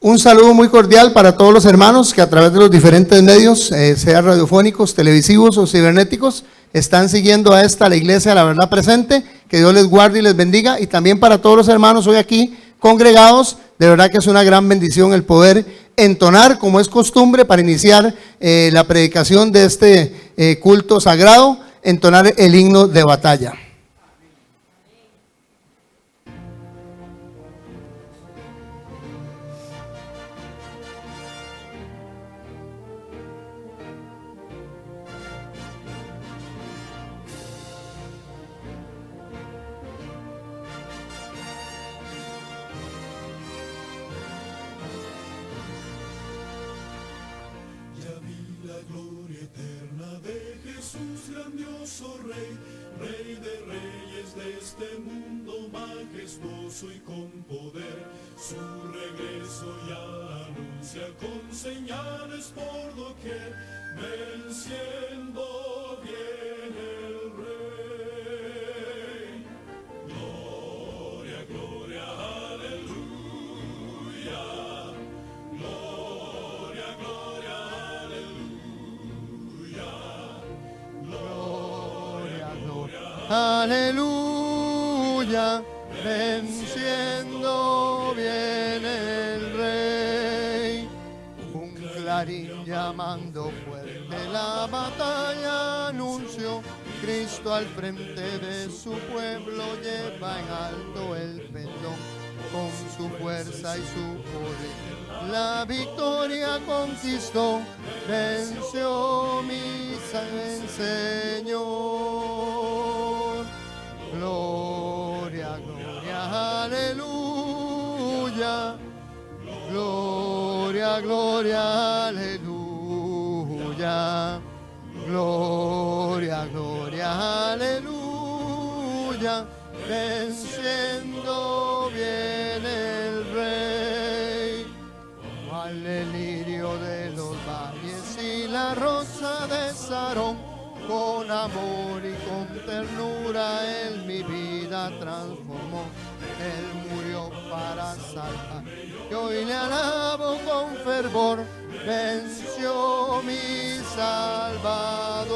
Un saludo muy cordial para todos los hermanos que a través de los diferentes medios, sean radiofónicos, televisivos o cibernéticos, están siguiendo a la Iglesia de la Verdad Presente. Que Dios les guarde y les bendiga. Y también para todos los hermanos hoy aquí congregados, de verdad que es una gran bendición el poder entonar, como es costumbre para iniciar la predicación de este culto sagrado, entonar el himno de batalla. Y con poder su regreso ya anuncia con señales por doquier, venciendo viene el Rey. Gloria, gloria, aleluya. Gloria, gloria, aleluya. Gloria, gloria, aleluya. Venciendo viene el Rey, un clarín llamando fuerte la batalla anunció, Cristo al frente de su pueblo lleva en alto el pendón, con su fuerza y su poder la victoria conquistó, venció mi Señor. Gloria, gloria, aleluya. Gloria, gloria, aleluya. Gloria, gloria, aleluya. Venciendo viene el Rey. Al el lirio de los valles y la rosa de Sarón, con amor y con ternura Él mi vida transformó. Él murió para salvar y hoy le alabo con fervor. Venció mi Salvador.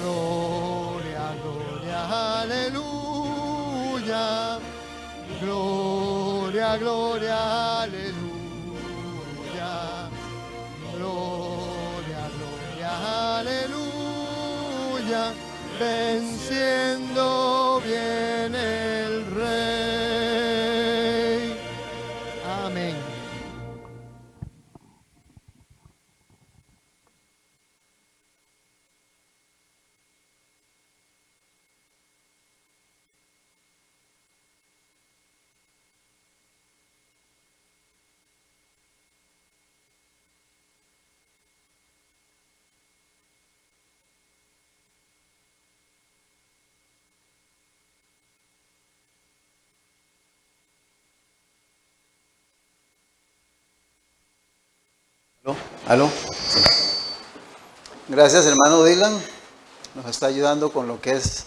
Gloria, gloria, aleluya. Gloria, gloria, aleluya. Gloria, gloria, aleluya, venciendo viene el Rey. Amén. ¿Aló? Sí. Gracias, hermano Dylan. Nos está ayudando con lo que es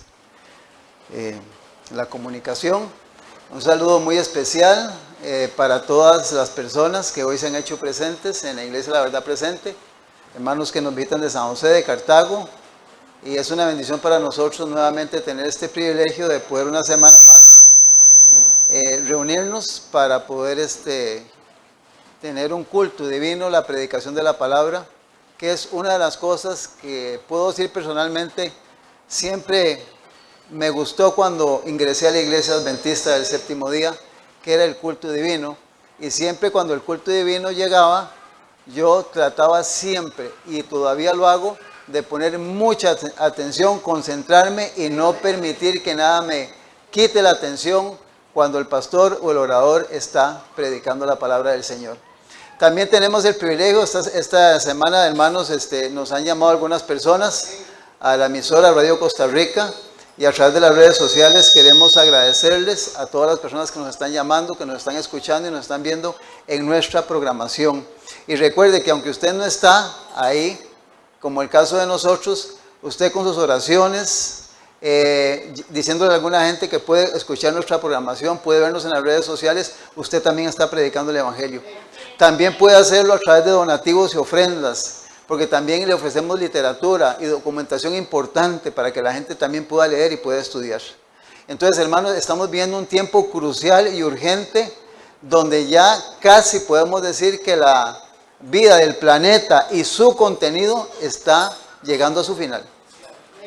la comunicación. Un saludo muy especial para todas las personas que hoy se han hecho presentes en la Iglesia de la Verdad Presente. Hermanos que nos visitan de San José, de Cartago. Y es una bendición para nosotros nuevamente tener este privilegio de poder una semana más reunirnos para poder tener un culto divino, la predicación de la palabra, que es una de las cosas que puedo decir personalmente, siempre me gustó cuando ingresé a la Iglesia Adventista del Séptimo Día, que era el culto divino, y siempre cuando el culto divino llegaba, yo trataba siempre, y todavía lo hago, de poner mucha atención, concentrarme y no permitir que nada me quite la atención cuando el pastor o el orador está predicando la palabra del Señor. También tenemos el privilegio, esta semana, hermanos, nos han llamado algunas personas a la emisora Radio Costa Rica y a través de las redes sociales queremos agradecerles a todas las personas que nos están llamando, que nos están escuchando y nos están viendo en nuestra programación. Y recuerde que aunque usted no está ahí, como el caso de nosotros, usted con sus oraciones, diciéndole a alguna gente que puede escuchar nuestra programación, puede vernos en las redes sociales, usted también está predicando el Evangelio. También puede hacerlo a través de donativos y ofrendas, porque también le ofrecemos literatura y documentación importante para que la gente también pueda leer y pueda estudiar. Entonces, hermanos, estamos viendo un tiempo crucial y urgente donde ya casi podemos decir que la vida del planeta y su contenido está llegando a su final.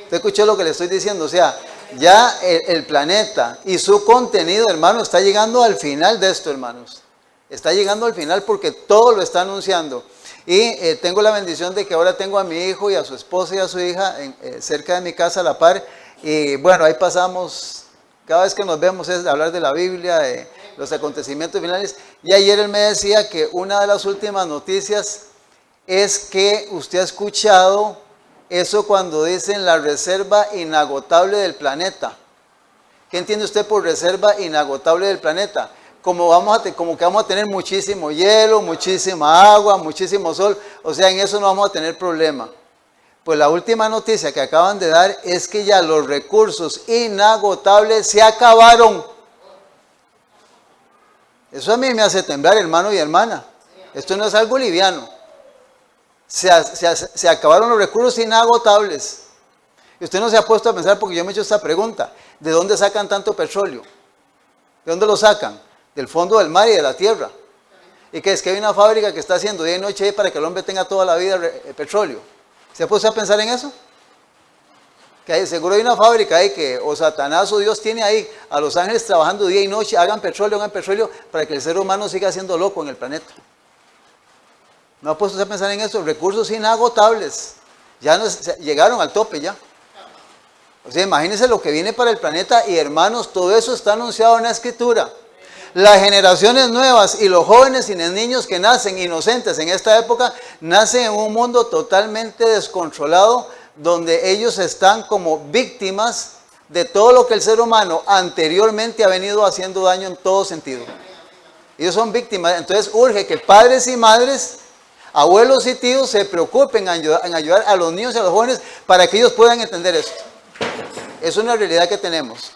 ¿Usted escuchó lo que le estoy diciendo? O sea, ya el planeta y su contenido, hermano, está llegando al final de esto, hermanos. Está llegando al final porque todo lo está anunciando. Y tengo la bendición de que ahora tengo a mi hijo y a su esposa y a su hija cerca de mi casa a la par. Y bueno, ahí pasamos, cada vez que nos vemos es hablar de la Biblia, de los acontecimientos finales. Y ayer él me decía que una de las últimas noticias es que usted ha escuchado eso cuando dicen la reserva inagotable del planeta. ¿Qué entiende usted por reserva inagotable del planeta? Como que vamos a tener muchísimo hielo, muchísima agua, muchísimo sol. O sea, en eso no vamos a tener problema. Pues la última noticia que acaban de dar es que ya los recursos inagotables se acabaron. Eso a mí me hace temblar, hermano y hermana. Esto no es algo liviano. Se acabaron los recursos inagotables. Y usted no se ha puesto a pensar, porque yo me he hecho esta pregunta: ¿de dónde sacan tanto petróleo? ¿De dónde lo sacan? Del fondo del mar y de la tierra. ¿Y qué es? Que hay una fábrica que está haciendo día y noche ahí para que el hombre tenga toda la vida petróleo. ¿Se ha puesto a pensar en eso? Que hay, seguro hay una fábrica ahí que o Satanás o Dios tiene ahí a los ángeles trabajando día y noche, hagan petróleo para que el ser humano siga siendo loco en el planeta. ¿No ha puesto a pensar en eso? Recursos inagotables. Ya llegaron al tope ya. O sea, imagínense lo que viene para el planeta y, hermanos, todo eso está anunciado en la Escritura. Las generaciones nuevas y los jóvenes y los niños que nacen inocentes en esta época, nacen en un mundo totalmente descontrolado, donde ellos están como víctimas de todo lo que el ser humano anteriormente ha venido haciendo daño en todo sentido. Ellos son víctimas. Entonces urge que padres y madres, abuelos y tíos se preocupen en ayudar a los niños y a los jóvenes para que ellos puedan entender esto. Es una realidad que tenemos.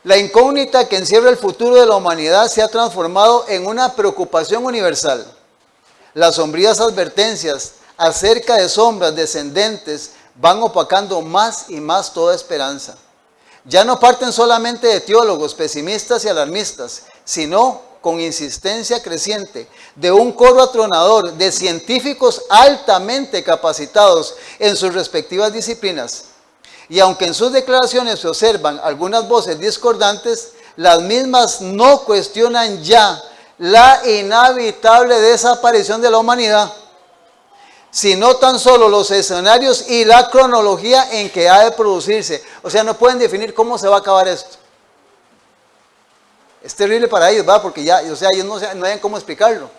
La incógnita que encierra el futuro de la humanidad se ha transformado en una preocupación universal. Las sombrías advertencias acerca de sombras descendentes van opacando más y más toda esperanza. Ya no parten solamente de teólogos pesimistas y alarmistas, sino con insistencia creciente de un coro atronador de científicos altamente capacitados en sus respectivas disciplinas. Y aunque en sus declaraciones se observan algunas voces discordantes, las mismas no cuestionan ya la inevitable desaparición de la humanidad, sino tan solo los escenarios y la cronología en que ha de producirse. O sea, no pueden definir cómo se va a acabar esto. Es terrible para ellos, ¿va? Porque ya, o sea, ellos no saben cómo explicarlo.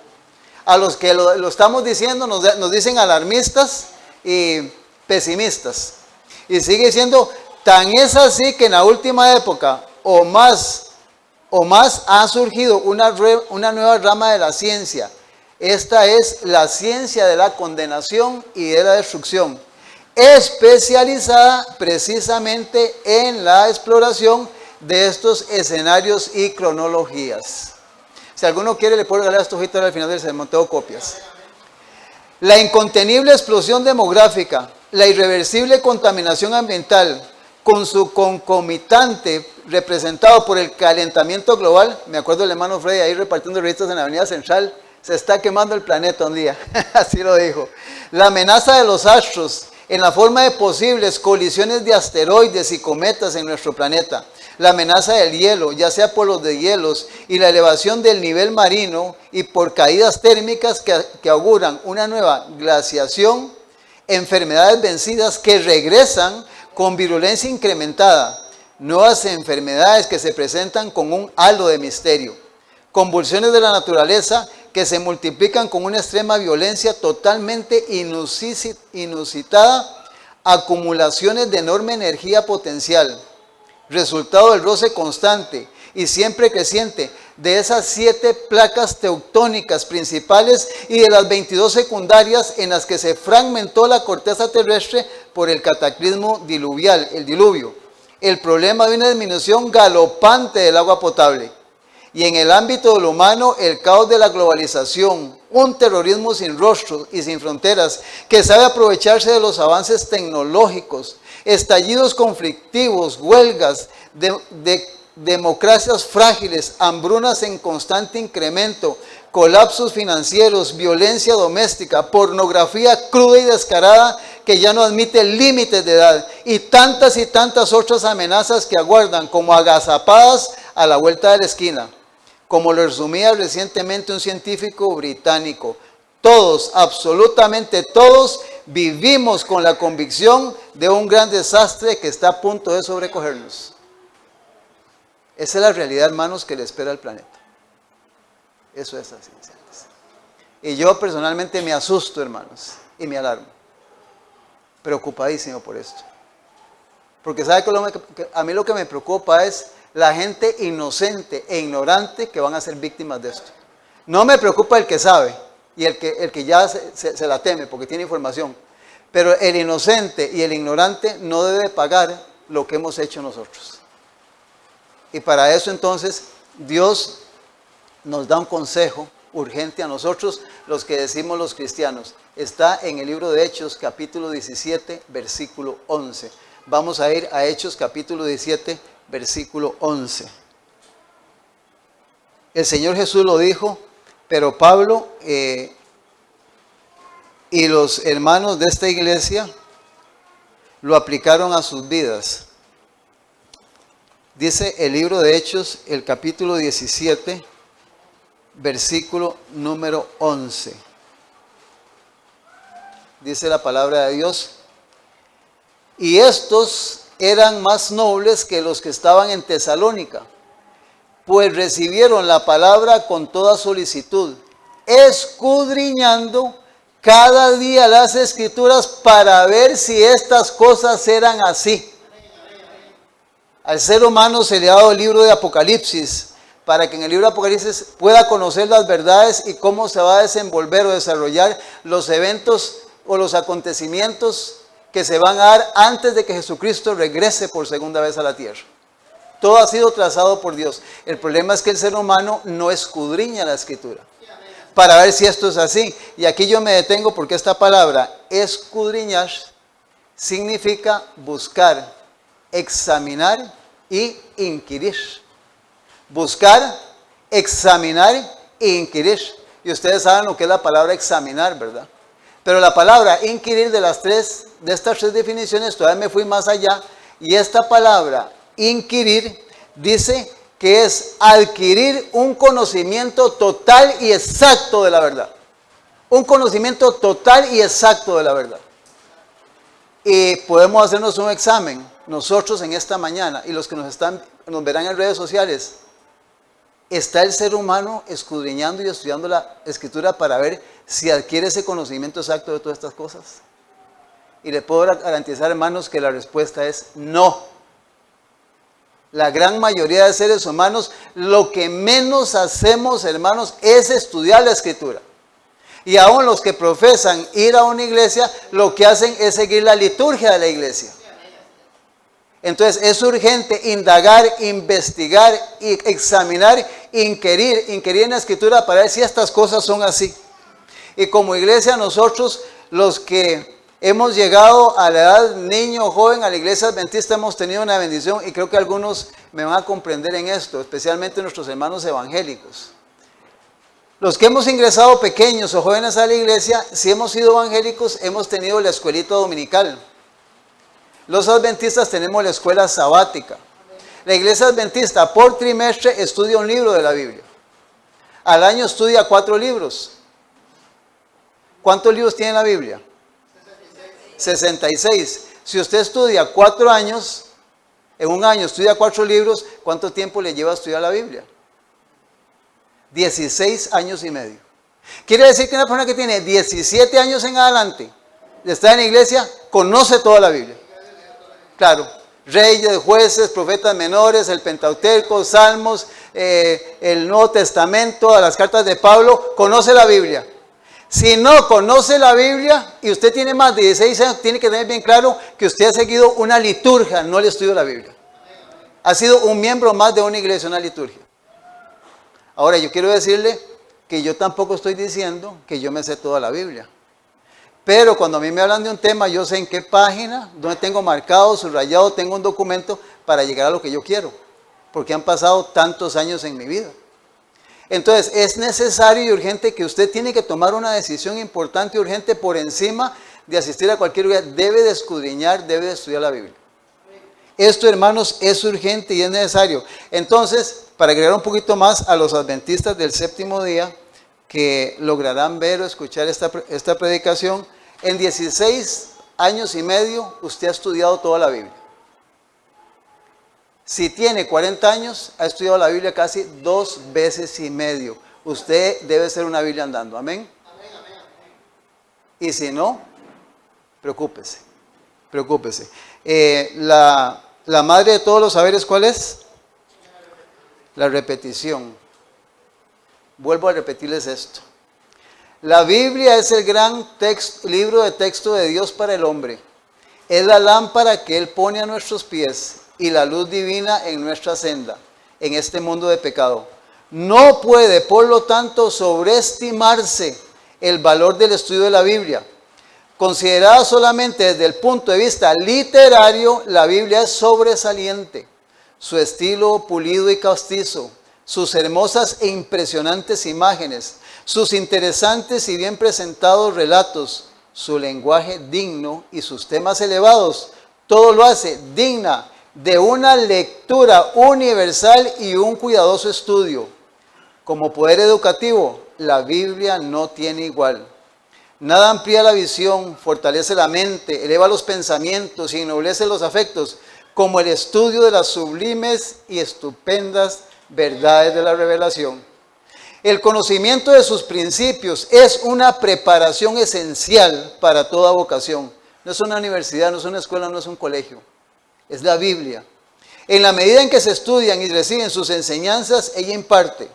A los que lo estamos diciendo nos dicen alarmistas y pesimistas. Y sigue siendo, tan es así que en la última época o más ha surgido una nueva rama de la ciencia. Esta es la ciencia de la condenación y de la destrucción, especializada precisamente en la exploración de estos escenarios y cronologías. Si alguno quiere, le puedo regalar esta hojita al final del sermón, tengo copias. La incontenible explosión demográfica, la irreversible contaminación ambiental, con su concomitante representado por el calentamiento global. Me acuerdo del hermano Freddy ahí repartiendo revistas en la Avenida Central. Se está quemando el planeta un día, así lo dijo. La amenaza de los astros en la forma de posibles colisiones de asteroides y cometas en nuestro planeta. La amenaza del hielo, ya sea por los deshielos y la elevación del nivel marino y por caídas térmicas que auguran una nueva glaciación, enfermedades vencidas que regresan con virulencia incrementada, nuevas enfermedades que se presentan con un halo de misterio, convulsiones de la naturaleza que se multiplican con una extrema violencia totalmente inusitada, acumulaciones de enorme energía potencial, resultado del roce constante y siempre creciente de esas 7 placas tectónicas principales y de las 22 secundarias en las que se fragmentó la corteza terrestre por el cataclismo diluvial, el diluvio. El problema de una disminución galopante del agua potable. Y en el ámbito de lo humano, el caos de la globalización, un terrorismo sin rostro y sin fronteras, que sabe aprovecharse de los avances tecnológicos, estallidos conflictivos, huelgas, democracias frágiles, hambrunas en constante incremento, colapsos financieros, violencia doméstica, pornografía cruda y descarada que ya no admite límites de edad y tantas otras amenazas que aguardan como agazapadas a la vuelta de la esquina. Como lo resumía recientemente un científico británico, todos, absolutamente todos, vivimos con la convicción de un gran desastre que está a punto de sobrecogernos. Esa es la realidad, hermanos, que le espera al planeta. Eso es así. Y yo personalmente me asusto, hermanos, y me alarmo. Preocupadísimo por esto. Porque ¿sabe que a mí lo que me preocupa es la gente inocente e ignorante que van a ser víctimas de esto? No me preocupa el que sabe y el que ya se la teme porque tiene información. Pero el inocente y el ignorante no debe pagar lo que hemos hecho nosotros. Y para eso entonces Dios nos da un consejo urgente a nosotros, los que decimos los cristianos. Está en el libro de Hechos, capítulo 17, versículo 11. Vamos a ir a Hechos, capítulo 17, versículo 11. El Señor Jesús lo dijo, pero Pablo y los hermanos de esta iglesia lo aplicaron a sus vidas. Dice el libro de Hechos, el capítulo 17, versículo número 11. Dice la palabra de Dios: y estos eran más nobles que los que estaban en Tesalónica, pues recibieron la palabra con toda solicitud, escudriñando cada día las Escrituras para ver si estas cosas eran así. Al ser humano se le ha dado el libro de Apocalipsis, para que en el libro de Apocalipsis pueda conocer las verdades y cómo se va a desenvolver o desarrollar los eventos o los acontecimientos que se van a dar antes de que Jesucristo regrese por segunda vez a la tierra. Todo ha sido trazado por Dios. El problema es que el ser humano no escudriña la Escritura para ver si esto es así. Y aquí yo me detengo porque esta palabra escudriñar significa buscar, examinar y inquirir. Buscar, examinar e inquirir. Y ustedes saben lo que es la palabra examinar, ¿verdad? Pero la palabra inquirir de estas tres definiciones todavía me fui más allá. Y esta palabra inquirir dice que es adquirir un conocimiento total y exacto de la verdad. Un conocimiento total y exacto de la verdad. Y podemos hacernos un examen nosotros en esta mañana y los que nos verán en redes sociales. ¿Está el ser humano escudriñando y estudiando la Escritura para ver si adquiere ese conocimiento exacto de todas estas cosas? Y le puedo garantizar, hermanos, que la respuesta es no. La gran mayoría de seres humanos, lo que menos hacemos, hermanos, es estudiar la Escritura. Y aún los que profesan ir a una iglesia, lo que hacen es seguir la liturgia de la iglesia. Entonces es urgente indagar, investigar, examinar, inquirir en la Escritura para ver si estas cosas son así. Y como iglesia nosotros, los que hemos llegado a la edad niño o joven a la iglesia adventista, hemos tenido una bendición y creo que algunos me van a comprender en esto, especialmente nuestros hermanos evangélicos. Los que hemos ingresado pequeños o jóvenes a la iglesia, si hemos sido evangélicos, hemos tenido la escuelita dominical. Los adventistas tenemos la escuela sabática. La iglesia adventista por trimestre estudia un libro de la Biblia. Al año estudia 4 libros. ¿Cuántos libros tiene la Biblia? 66. Si usted estudia 4 años, en un año estudia 4 libros, ¿cuánto tiempo le lleva a estudiar la Biblia? 16 años y medio. Quiere decir que una persona que tiene 17 años en adelante, está en la iglesia, conoce toda la Biblia. Claro, reyes, jueces, profetas menores, el Pentateuco, Salmos, el Nuevo Testamento, las cartas de Pablo, conoce la Biblia. Si no conoce la Biblia y usted tiene más de 16 años, tiene que tener bien claro que usted ha seguido una liturgia, no el estudio de la Biblia. Ha sido un miembro más de una iglesia, una liturgia. Ahora, yo quiero decirle que yo tampoco estoy diciendo que yo me sé toda la Biblia. Pero cuando a mí me hablan de un tema, yo sé en qué página, donde tengo marcado, subrayado, tengo un documento para llegar a lo que yo quiero. Porque han pasado tantos años en mi vida. Entonces, es necesario y urgente que usted tiene que tomar una decisión importante y urgente por encima de asistir a cualquier lugar. Debe de escudriñar, debe de estudiar la Biblia. Esto, hermanos, es urgente y es necesario. Entonces, para agregar un poquito más a los adventistas del séptimo día, que lograrán ver o escuchar esta predicación, en 16 años y medio usted ha estudiado toda la Biblia. Si tiene 40 años, ha estudiado la Biblia casi 2 veces y medio. Usted debe ser una Biblia andando. Amén. Y si no, preocúpese. Preocúpese. La madre de todos los saberes, ¿cuál es? La repetición. Vuelvo a repetirles esto. La Biblia es el gran libro de texto de Dios para el hombre. Es la lámpara que Él pone a nuestros pies y la luz divina en nuestra senda, en este mundo de pecado. No puede, por lo tanto, sobreestimarse el valor del estudio de la Biblia. Considerada solamente desde el punto de vista literario, la Biblia es sobresaliente. Su estilo pulido y castizo, sus hermosas e impresionantes imágenes, sus interesantes y bien presentados relatos, su lenguaje digno y sus temas elevados, todo lo hace digna de una lectura universal y un cuidadoso estudio. Como poder educativo, la Biblia no tiene igual. Nada amplía la visión, fortalece la mente, eleva los pensamientos y ennoblece los afectos, como el estudio de las sublimes y estupendas verdades de la revelación. El conocimiento de sus principios es una preparación esencial para toda vocación. No es una universidad, no es una escuela, no es un colegio. Es la Biblia. En la medida en que se estudian y reciben sus enseñanzas, ella imparte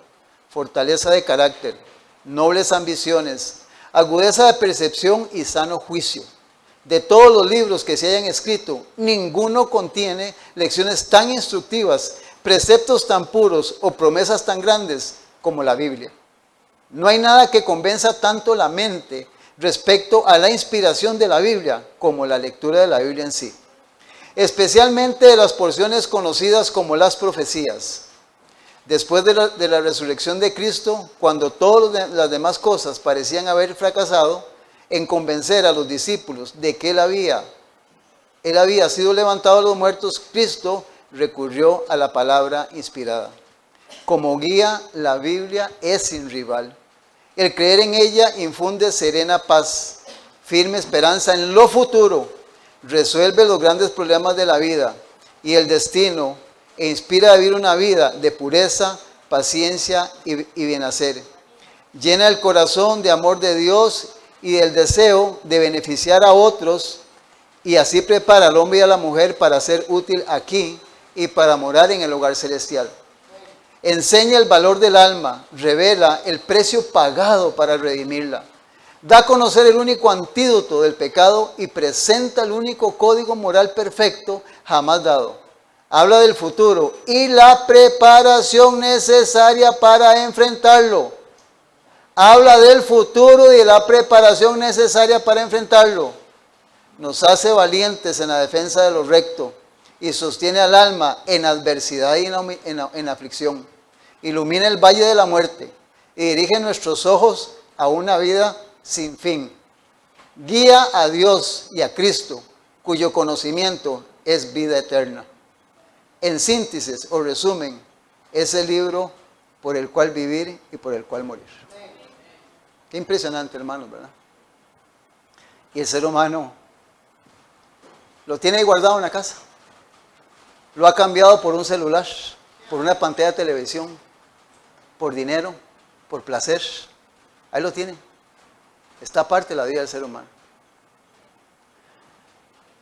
fortaleza de carácter, nobles ambiciones, agudeza de percepción y sano juicio. De todos los libros que se hayan escrito, ninguno contiene lecciones tan instructivas, preceptos tan puros o promesas tan grandes como la Biblia. No hay nada que convenza tanto la mente respecto a la inspiración de la Biblia como la lectura de la Biblia en sí. Especialmente de las porciones conocidas como las profecías. Después de la resurrección de Cristo, cuando todas las demás cosas parecían haber fracasado en convencer a los discípulos de que Él había sido levantado de los muertos, Cristo recurrió a la palabra inspirada. Como guía, la Biblia es sin rival. El creer en ella infunde serena paz, firme esperanza en lo futuro, resuelve los grandes problemas de la vida y el destino e inspira a vivir una vida de pureza, paciencia y bienhacer. Llena el corazón de amor de Dios y del deseo de beneficiar a otros y así prepara al hombre y a la mujer para ser útil aquí y para morar en el hogar celestial. Enseña el valor del alma, revela el precio pagado para redimirla. Da a conocer el único antídoto del pecado y presenta el único código moral perfecto jamás dado. Habla del futuro y la preparación necesaria para enfrentarlo. Habla del futuro y de la preparación necesaria para enfrentarlo. Nos hace valientes en la defensa de lo recto y sostiene al alma en adversidad y en aflicción. Ilumina el valle de la muerte y dirige nuestros ojos a una vida sin fin. Guía a Dios y a Cristo, cuyo conocimiento es vida eterna. En síntesis o resumen, es el libro por el cual vivir y por el cual morir. Qué impresionante, hermanos, ¿verdad? Y el ser humano lo tiene ahí guardado en la casa. Lo ha cambiado por un celular, por una pantalla de televisión, por dinero, por placer. Ahí lo tiene. Está parte de la vida del ser humano.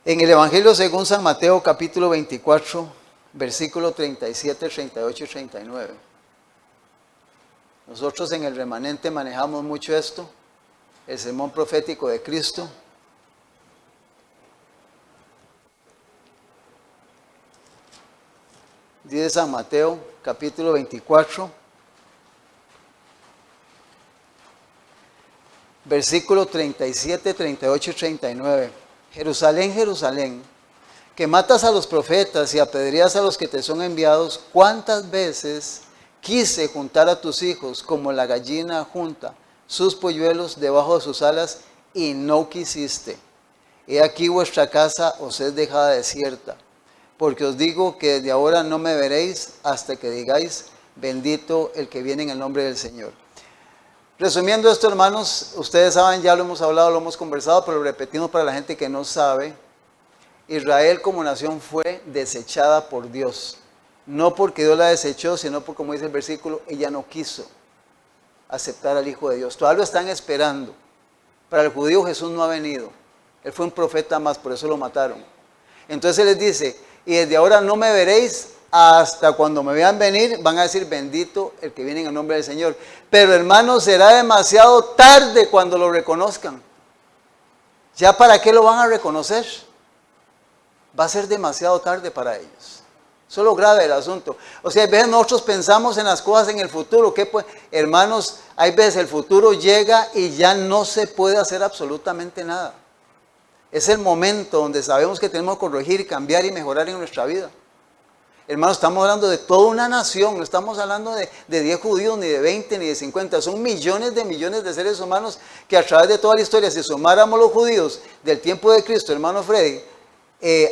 En el Evangelio según San Mateo, capítulo 24, versículo 37, 38 y 39. Nosotros en el remanente manejamos mucho esto. el sermón profético de Cristo. Dice San Mateo, capítulo 24, versículo 37, 38 y 39. Jerusalén, Jerusalén, que matas a los profetas y apedreas a los que te son enviados, ¿cuántas veces quise juntar a tus hijos como la gallina junta sus polluelos debajo de sus alas y no quisiste? He aquí vuestra casa os es dejada desierta, porque os digo que desde ahora no me veréis hasta que digáis, bendito el que viene en el nombre del Señor. Resumiendo esto, hermanos, ustedes saben, ya lo hemos hablado, lo hemos conversado, pero lo repetimos para la gente que no sabe. Israel como nación fue desechada por Dios. No porque Dios la desechó, sino porque, como dice el versículo, ella no quiso aceptar al Hijo de Dios. Todavía lo están esperando. Para el judío Jesús no ha venido. Él fue un profeta más, por eso lo mataron. Entonces Él les dice, y desde ahora no me veréis hasta cuando me vean venir, van a decir, bendito el que viene en el nombre del Señor. Pero hermanos, será demasiado tarde cuando lo reconozcan. ¿Ya para qué lo van a reconocer? Va a ser demasiado tarde para ellos. Eso es lo grave del asunto. O sea, a veces nosotros pensamos en las cosas en el futuro. Hermanos, hay veces el futuro llega y ya no se puede hacer absolutamente nada. Es el momento donde sabemos que tenemos que corregir, cambiar y mejorar en nuestra vida. Hermanos, estamos hablando de toda una nación, no estamos hablando de 10 judíos, ni de 20, ni de 50. Son millones de seres humanos que a través de toda la historia, si sumáramos los judíos del tiempo de Cristo, hermano Freddy,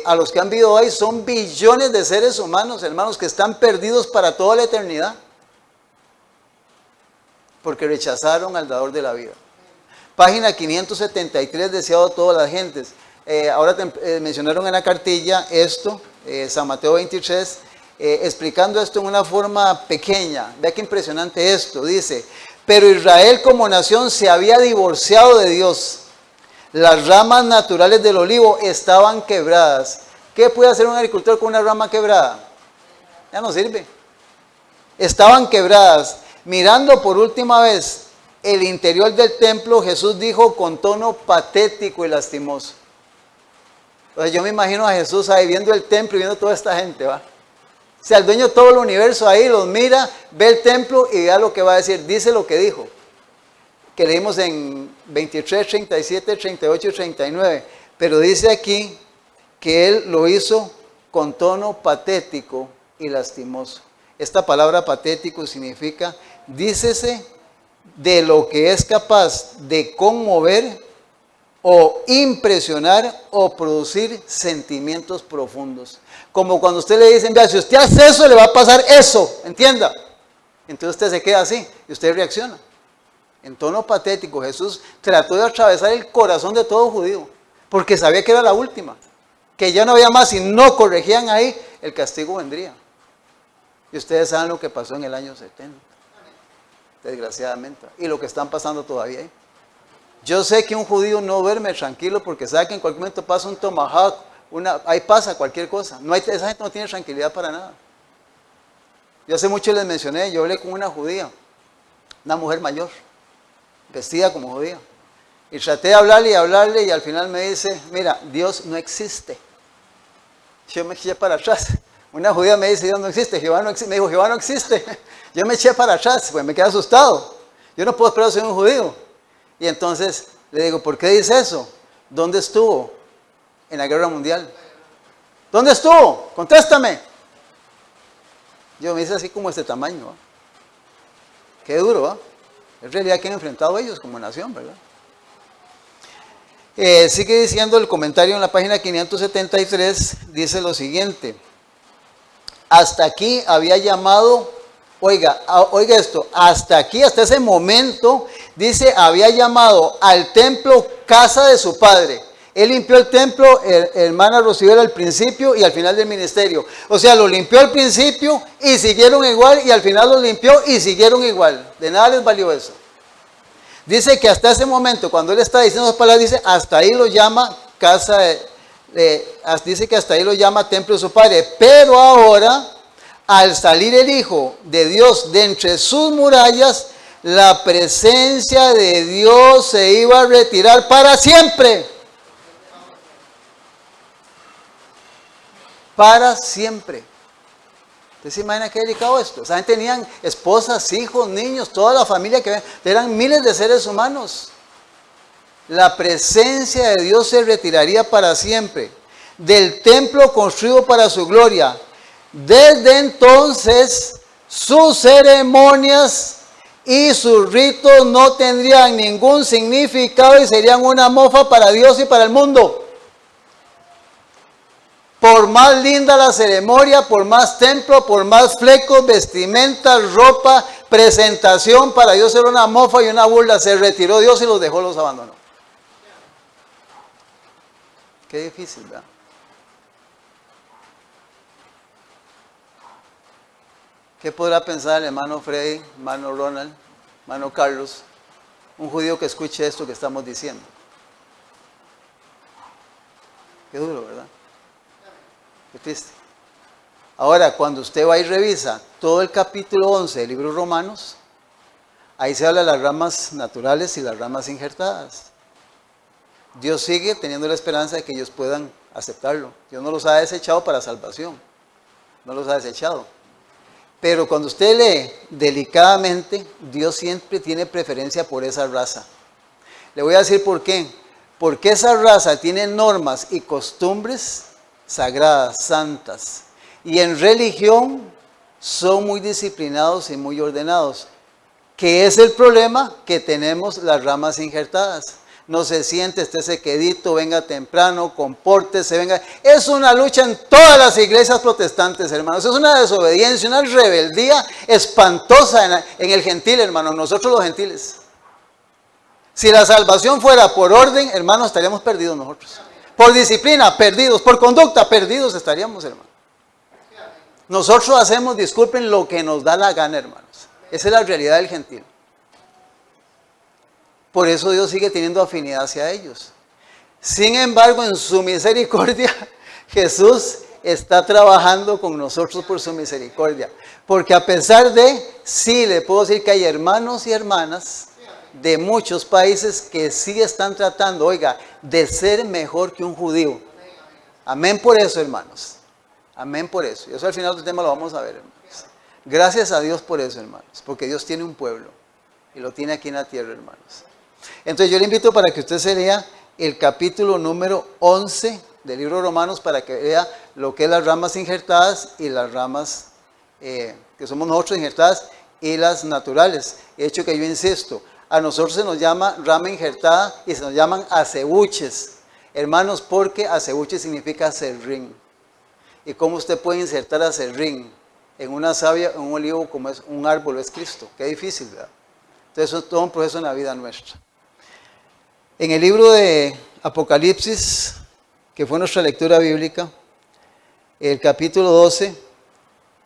a los que han vivido hoy, son billones de seres humanos, hermanos, que están perdidos para toda la eternidad. Porque rechazaron al dador de la vida. Página 573, deseado a todas las gentes. Ahora mencionaron en la cartilla esto, San Mateo 23, explicando esto en una forma pequeña. Vea qué impresionante esto. Dice, pero Israel como nación se había divorciado de Dios. Las ramas naturales del olivo estaban quebradas. ¿Qué puede hacer un agricultor con una rama quebrada? Ya no sirve. Estaban quebradas. Mirando por última vez el interior del templo, Jesús dijo con tono patético y lastimoso. Entonces yo me imagino a Jesús ahí viendo el templo y viendo toda esta gente, ¿va? O sea, el dueño de todo el universo ahí los mira, ve el templo y vea lo que va a decir. Dice lo que dijo, que leímos en 23, 37, 38 y 39. Pero dice aquí que Él lo hizo con tono patético y lastimoso. Esta palabra patético significa, dícese, de lo que es capaz de conmover o impresionar o producir sentimientos profundos. Como cuando usted le dicen, vea, si usted hace eso, le va a pasar eso, entienda. Entonces usted se queda así y usted reacciona. En tono patético, Jesús trató de atravesar el corazón de todo judío, porque sabía que era la última, que ya no había más, si no corregían ahí, el castigo vendría. Y ustedes saben lo que pasó en el año 70, desgraciadamente, y lo que están pasando todavía ahí. Yo sé que un judío no duerme tranquilo porque sabe que en cualquier momento pasa un tomahawk, ahí pasa cualquier cosa. Esa gente no tiene tranquilidad para nada. Yo hace mucho les mencioné, yo hablé con una judía, una mujer mayor, vestida como judía. Y traté de hablarle y al final me dice, mira, Dios no existe. Yo me eché para atrás. Una judía me dice, Dios no existe, Jehová no existe. Me dijo, Jehová no existe. Yo me eché para atrás, pues me quedé asustado. Yo no puedo esperar ser un judío. Y entonces le digo, ¿por qué dice eso? ¿Dónde estuvo en la guerra mundial? ¿Dónde estuvo? Contéstame. Yo me dice así como este tamaño, ¿va? Qué duro, ¿va? Es realidad que han enfrentado ellos como nación, ¿verdad? Sigue diciendo el comentario en la página 573, dice lo siguiente. Hasta aquí había llamado, oiga esto, hasta aquí, hasta ese momento, dice, había llamado al templo casa de su padre. Él limpió el templo, hermana Rocío, al principio y al final del ministerio. O sea, lo limpió al principio y siguieron igual, y al final lo limpió y siguieron igual. De nada les valió eso. Dice que hasta ese momento, cuando él está diciendo esas palabras, dice, hasta ahí lo llama casa dice que hasta ahí lo llama templo de su padre. Pero ahora, al salir el Hijo de Dios de entre sus murallas, La presencia de Dios se iba a retirar para siempre. Para siempre. ¿Usted se imagina qué delicado esto? O sea, tenían esposas, hijos, niños, toda la familia que eran miles de seres humanos. La presencia de Dios se retiraría para siempre del templo construido para su gloria. Desde entonces, sus ceremonias y sus ritos no tendrían ningún significado y serían una mofa para Dios y para el mundo. Por más linda la ceremonia, por más templo, por más flecos, vestimentas, ropa, presentación, para Dios era una mofa y una burla. Se retiró Dios y los dejó, los abandonó. Qué difícil, ¿verdad? ¿Qué podrá pensar el hermano Freddy, hermano Ronald, hermano Carlos, un judío que escuche esto que estamos diciendo? Qué duro, ¿verdad? Qué triste. Ahora, cuando usted va y revisa todo el capítulo 11 del libro de Romanos, ahí se habla de las ramas naturales y las ramas injertadas. Dios sigue teniendo la esperanza de que ellos puedan aceptarlo. Dios no los ha desechado para salvación. No los ha desechado. Pero cuando usted lee delicadamente, Dios siempre tiene preferencia por esa raza. Le voy a decir por qué. Porque esa raza tiene normas y costumbres sagradas, santas. Y en religión son muy disciplinados y muy ordenados. ¿Qué es el problema? Que tenemos las ramas injertadas. No se siente, esté quedito, venga temprano, compórtese, venga. Es una lucha en todas las iglesias protestantes, hermanos. Es una desobediencia, una rebeldía espantosa en el gentil, hermanos. Nosotros los gentiles. Si la salvación fuera por orden, hermanos, estaríamos perdidos nosotros. Por disciplina, perdidos. Por conducta, perdidos estaríamos, hermanos. Nosotros hacemos, disculpen, lo que nos da la gana, hermanos. Esa es la realidad del gentil. Por eso Dios sigue teniendo afinidad hacia ellos. Sin embargo, en su misericordia, Jesús está trabajando con nosotros por su misericordia. Porque a pesar de, sí, le puedo decir que hay hermanos y hermanas de muchos países que sí están tratando, oiga, de ser mejor que un judío. Amén por eso, hermanos. Amén por eso. Y eso al final del tema lo vamos a ver, hermanos. Gracias a Dios por eso, hermanos. Porque Dios tiene un pueblo. Y lo tiene aquí en la tierra, hermanos. Entonces yo le invito para que usted se lea el capítulo número 11 del libro de Romanos para que vea lo que es las ramas injertadas y las ramas que somos nosotros injertadas y las naturales. De hecho que yo insisto, a nosotros se nos llama rama injertada y se nos llaman acebuches. Hermanos, porque acebuche significa aserrín. ¿Y cómo usted puede insertar aserrín en una savia, en un olivo como es un árbol, es Cristo? Qué difícil, ¿verdad? Entonces eso es todo un proceso en la vida nuestra. En el libro de Apocalipsis, que fue nuestra lectura bíblica, el capítulo 12,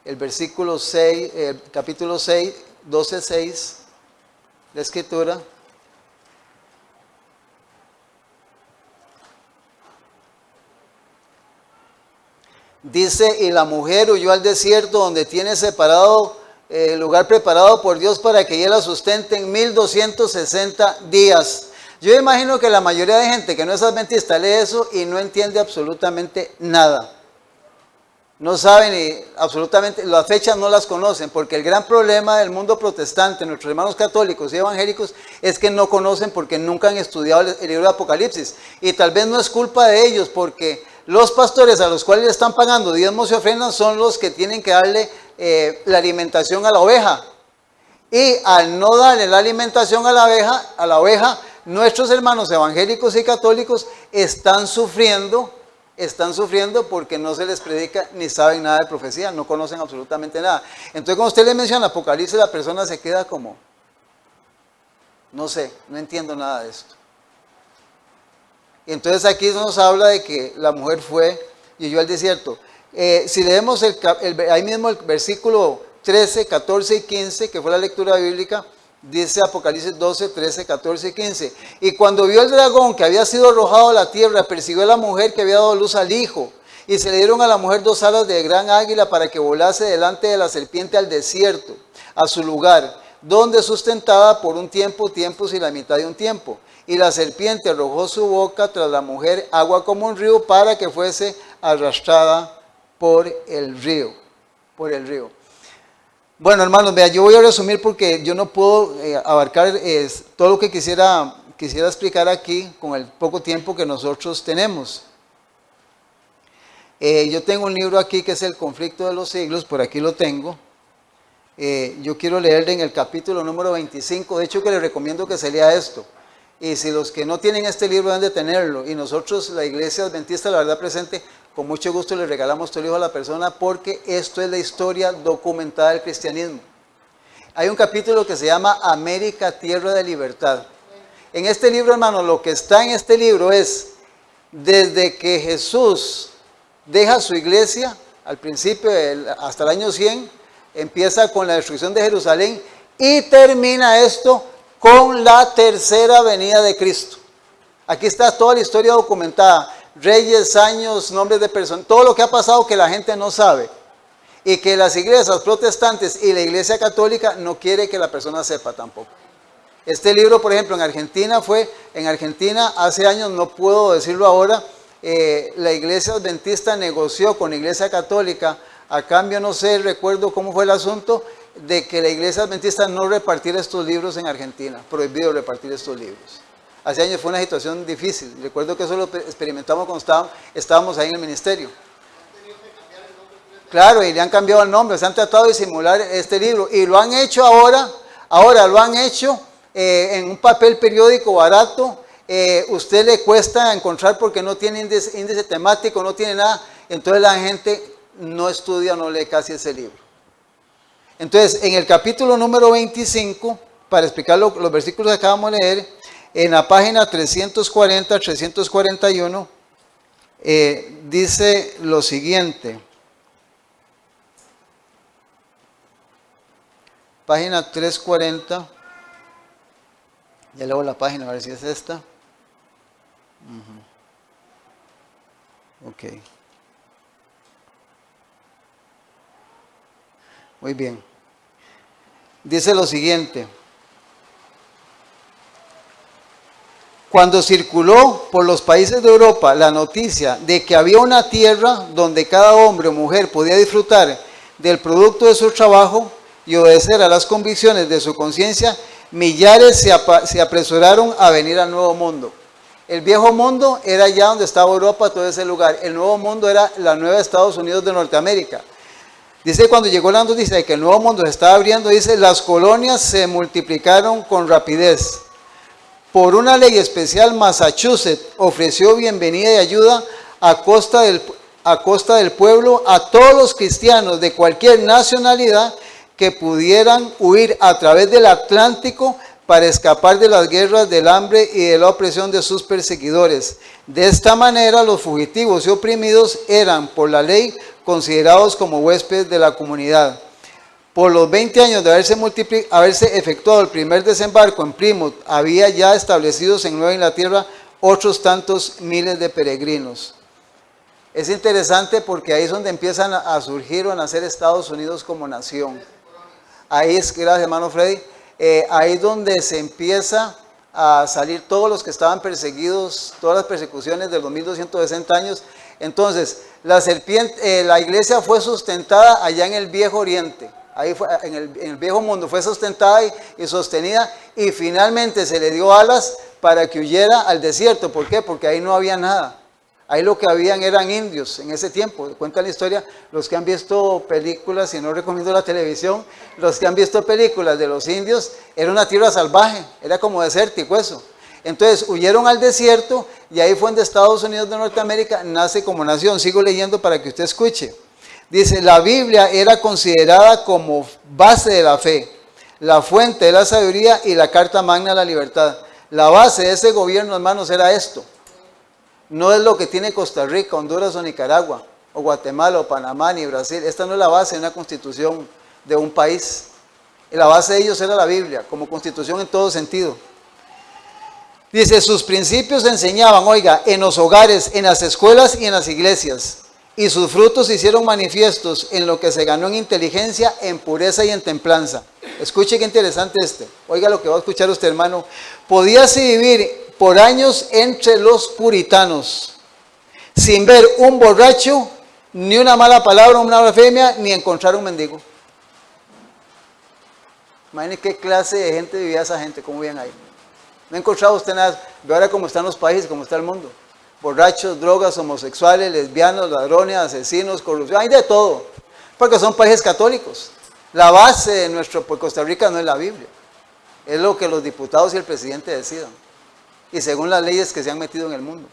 el versículo 6, el capítulo 6, 12:6, la escritura, dice, y la mujer huyó al desierto donde tiene separado el lugar preparado por Dios para que ella la sustente en 1260 días. Yo imagino que la mayoría de gente que no es adventista lee eso y no entiende absolutamente nada. No saben y absolutamente, las fechas no las conocen, porque el gran problema del mundo protestante, nuestros hermanos católicos y evangélicos, es que no conocen porque nunca han estudiado el libro de Apocalipsis. Y tal vez no es culpa de ellos, porque los pastores a los cuales le están pagando diezmos y ofrendas son los que tienen que darle la alimentación a la oveja. Y al no darle la alimentación a la oveja, nuestros hermanos evangélicos y católicos están sufriendo porque no se les predica ni saben nada de profecía, no conocen absolutamente nada. Entonces cuando usted le menciona Apocalipsis, la persona se queda como, no sé, no entiendo nada de esto. Y entonces aquí nos habla de que la mujer fue y huyó al desierto. Si leemos ahí mismo el versículo 13, 14 y 15, que fue la lectura bíblica, dice Apocalipsis 12, 13, 14 y 15. Y cuando vio el dragón que había sido arrojado a la tierra, persiguió a la mujer que había dado luz al hijo. Y se le dieron a la mujer 2 alas de gran águila para que volase delante de la serpiente al desierto, a su lugar, donde sustentada por un tiempo, tiempos y la mitad de un tiempo. Y la serpiente arrojó su boca tras la mujer agua como un río para que fuese arrastrada por el río. Por el río. Bueno, hermanos, vea, yo voy a resumir porque yo no puedo abarcar todo lo que quisiera explicar aquí con el poco tiempo que nosotros tenemos. Yo tengo un libro aquí que es El conflicto de los siglos, por aquí lo tengo. Yo quiero leerle en el capítulo número 25, de hecho que les recomiendo que se lea esto. Y si los que no tienen este libro deben de tenerlo, y nosotros, la Iglesia Adventista, la verdad presente, con mucho gusto le regalamos este libro a la persona porque esto es la historia documentada del cristianismo. Hay un capítulo que se llama América, Tierra de Libertad. En este libro, hermano, lo que está en este libro es, desde que Jesús deja su iglesia, al principio, hasta el año 100, empieza con la destrucción de Jerusalén y termina esto con la tercera venida de Cristo. Aquí está toda la historia documentada, reyes, años, nombres de personas, todo lo que ha pasado que la gente no sabe y que las iglesias protestantes y la iglesia católica no quiere que la persona sepa tampoco. Este libro, por ejemplo, en Argentina hace años, no puedo decirlo ahora, la iglesia adventista negoció con la iglesia católica a cambio, no sé, recuerdo cómo fue el asunto, de que la iglesia adventista no repartiera estos libros en Argentina, prohibido repartir estos libros. Hace años fue una situación difícil, recuerdo que eso lo experimentamos cuando estábamos ahí en el ministerio. Claro, y le han cambiado el nombre, se han tratado de simular este libro, y lo han hecho ahora lo han hecho en un papel periódico barato, usted le cuesta encontrar porque no tiene índice temático, no tiene nada, entonces la gente no estudia, no lee casi ese libro. Entonces, en el capítulo número 25, para explicar los versículos que acabamos de leer, en la página 340, 341, dice lo siguiente. Página 340. Ya leo la página, a ver si es esta. Ok. Muy bien. Dice lo siguiente. Cuando circuló por los países de Europa la noticia de que había una tierra donde cada hombre o mujer podía disfrutar del producto de su trabajo y obedecer a las convicciones de su conciencia, millares se apresuraron a venir al Nuevo Mundo. El Viejo Mundo era allá donde estaba Europa, todo ese lugar. El Nuevo Mundo era la nueva Estados Unidos de Norteamérica. Dice, cuando llegó la noticia de que el Nuevo Mundo se estaba abriendo, dice, las colonias se multiplicaron con rapidez. Por una ley especial, Massachusetts ofreció bienvenida y ayuda a costa del pueblo a todos los cristianos de cualquier nacionalidad que pudieran huir a través del Atlántico para escapar de las guerras, del hambre y de la opresión de sus perseguidores. De esta manera, los fugitivos y oprimidos eran, por la ley, considerados como huéspedes de la comunidad. Por los 20 años de haberse efectuado el primer desembarco en Plymouth, había ya establecidos en Nueva Inglaterra otros tantos miles de peregrinos. Es interesante porque ahí es donde empiezan a surgir o a nacer Estados Unidos como nación. Ahí es, gracias hermano Freddy, ahí es donde se empieza a salir todos los que estaban perseguidos, todas las persecuciones de los 1260 años. Entonces, la iglesia fue sustentada allá en el Viejo Oriente, ahí fue, en el Viejo Mundo fue sustentada y sostenida, y finalmente se le dio alas para que huyera al desierto. ¿Por qué? Porque ahí no había nada. Ahí lo que habían eran indios en ese tiempo. Cuenta la historia, los que han visto películas, y no recomiendo la televisión, los que han visto películas de los indios, era una tierra salvaje, era como desértico eso. Entonces huyeron al desierto y ahí fue donde Estados Unidos de Norteamérica nace como nación. Sigo leyendo para que usted escuche. Dice, la Biblia era considerada como base de la fe, la fuente de la sabiduría y la carta magna de la libertad. La base de ese gobierno, hermanos, era esto. No es lo que tiene Costa Rica, Honduras o Nicaragua, o Guatemala o Panamá ni Brasil. Esta no es la base de una constitución de un país. La base de ellos era la Biblia, como constitución en todo sentido. Dice, sus principios se enseñaban, oiga, en los hogares, en las escuelas y en las iglesias. y sus frutos se hicieron manifiestos en lo que se ganó en inteligencia, en pureza y en templanza. Escuche qué interesante Oiga lo que va a escuchar usted, hermano. Podíase vivir por años entre los puritanos, sin ver un borracho, ni una mala palabra, una blasfemia, ni encontrar un mendigo. Imagínense qué clase de gente vivía esa gente, cómo vivían ahí. No ha encontrado usted nada. Ve ahora cómo están los países, cómo está el mundo. Borrachos, drogas, homosexuales, lesbianos, ladrones, asesinos, corrupción, hay de todo. Porque son países católicos. La base de pues Costa Rica no es la Biblia. Es lo que los diputados y el presidente decidan. Y según las leyes que se han metido en el mundo.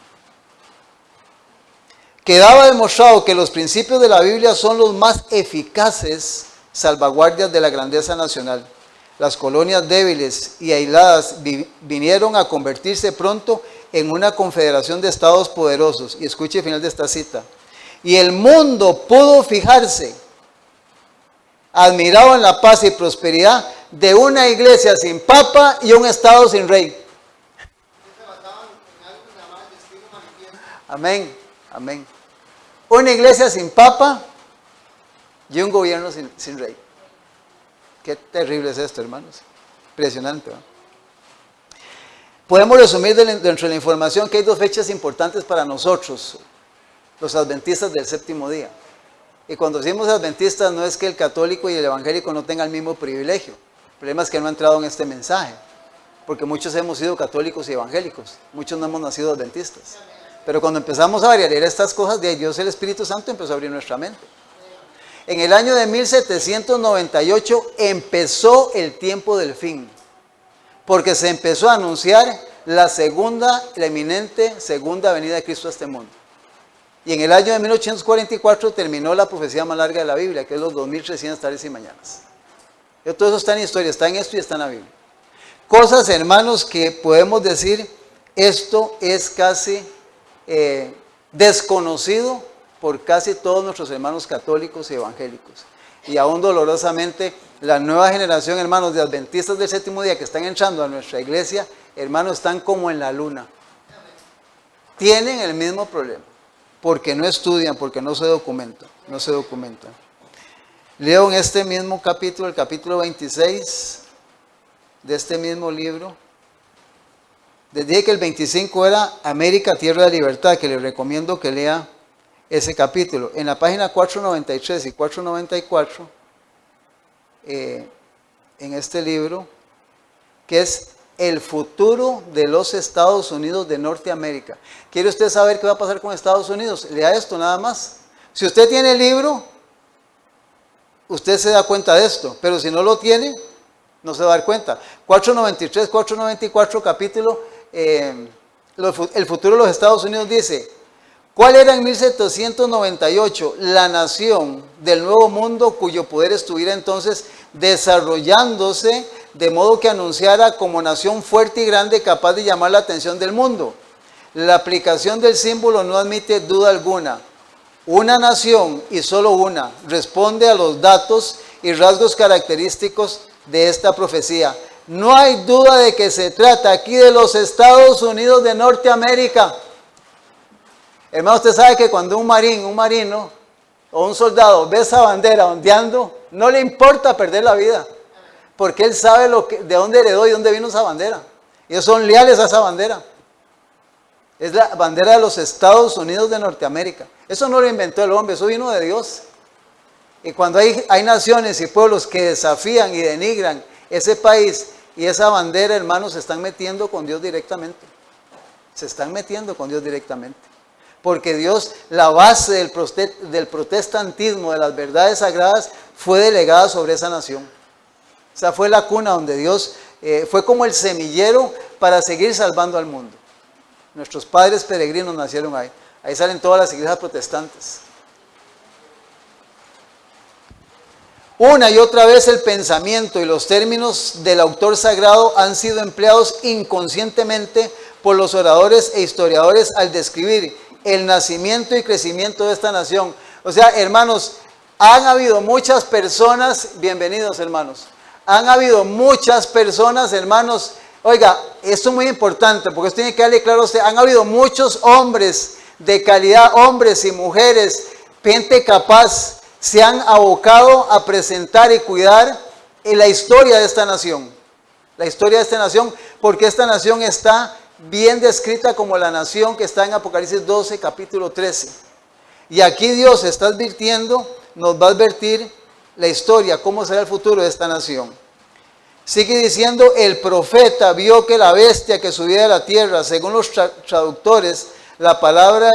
Quedaba demostrado que los principios de la Biblia son los más eficaces salvaguardias de la grandeza nacional. Las colonias débiles y aisladas vinieron a convertirse pronto en una confederación de estados poderosos. Y escuche el final de esta cita. Y el mundo pudo fijarse, admirado en la paz y prosperidad de una iglesia sin papa y un estado sin rey. Amén, amén. Una iglesia sin papa y un gobierno sin rey. Qué terrible es esto, hermanos. Impresionante, ¿no? Podemos resumir dentro de la información que hay dos fechas importantes para nosotros, los adventistas del séptimo día. Y cuando decimos adventistas no es que el católico y el evangélico no tengan el mismo privilegio. El problema es que no ha entrado en este mensaje. Porque muchos hemos sido católicos y evangélicos. Muchos no hemos nacido adventistas. Pero cuando empezamos a variar estas cosas, de Dios el Espíritu Santo empezó a abrir nuestra mente. En el año de 1798 empezó el tiempo del fin. Porque se empezó a anunciar la eminente segunda venida de Cristo a este mundo. Y en el año de 1844 terminó la profecía más larga de la Biblia, que es los 2300 tardes y mañanas. Todo eso está en historia, está en esto y está en la Biblia. Cosas, hermanos, que podemos decir, esto es casi desconocido por casi todos nuestros hermanos católicos y evangélicos. Y aún dolorosamente, la nueva generación, hermanos, de adventistas del séptimo día que están entrando a nuestra iglesia, hermanos, están como en la luna. Tienen el mismo problema, porque no estudian, porque no se documentan, Leo en este mismo capítulo, el capítulo 26 de este mismo libro. Les dije que el 25 era América, Tierra de Libertad, que les recomiendo que lea ese capítulo. En la página 493 y 494, en este libro, que es el futuro de los Estados Unidos de Norteamérica. ¿Quiere usted saber qué va a pasar con Estados Unidos? Lea esto nada más. Si usted tiene el libro, usted se da cuenta de esto, pero si no lo tiene, no se va a dar cuenta. 493, 494 capítulo, el futuro de los Estados Unidos dice: ¿cuál era en 1798 la nación del Nuevo Mundo cuyo poder estuviera entonces desarrollándose de modo que anunciara como nación fuerte y grande capaz de llamar la atención del mundo? La aplicación del símbolo no admite duda alguna. Una nación, y solo una, responde a los datos y rasgos característicos de esta profecía. No hay duda de que se trata aquí de los Estados Unidos de Norteamérica. Hermano, usted sabe que cuando un marino o un soldado ve esa bandera ondeando, no le importa perder la vida, porque él sabe de dónde heredó y dónde vino esa bandera. Ellos son leales a esa bandera. Es la bandera de los Estados Unidos de Norteamérica. Eso no lo inventó el hombre, eso vino de Dios. Y cuando hay naciones y pueblos que desafían y denigran ese país y esa bandera, hermanos, se están metiendo con Dios directamente. Porque Dios, la base del protestantismo, de las verdades sagradas, fue delegada sobre esa nación. Esa fue la cuna donde Dios fue como el semillero para seguir salvando al mundo. Nuestros padres peregrinos nacieron ahí. Ahí salen todas las iglesias protestantes. Una y otra vez el pensamiento y los términos del autor sagrado han sido empleados inconscientemente por los oradores e historiadores al describir el nacimiento y crecimiento de esta nación. O sea, hermanos, han habido muchas personas, bienvenidos hermanos, han habido muchas personas, hermanos, oiga, esto es muy importante porque usted tiene que darle claro a usted, han habido muchos hombres de calidad, hombres y mujeres gente capaz se han abocado a presentar y cuidar en la historia de esta nación. La historia de esta nación, porque esta nación está bien descrita como la nación que está en Apocalipsis 12, capítulo 13. Y aquí Dios está advirtiendo, nos va a advertir la historia, cómo será el futuro de esta nación. Sigue diciendo, el profeta vio que la bestia que subía de la tierra, según los traductores, la palabra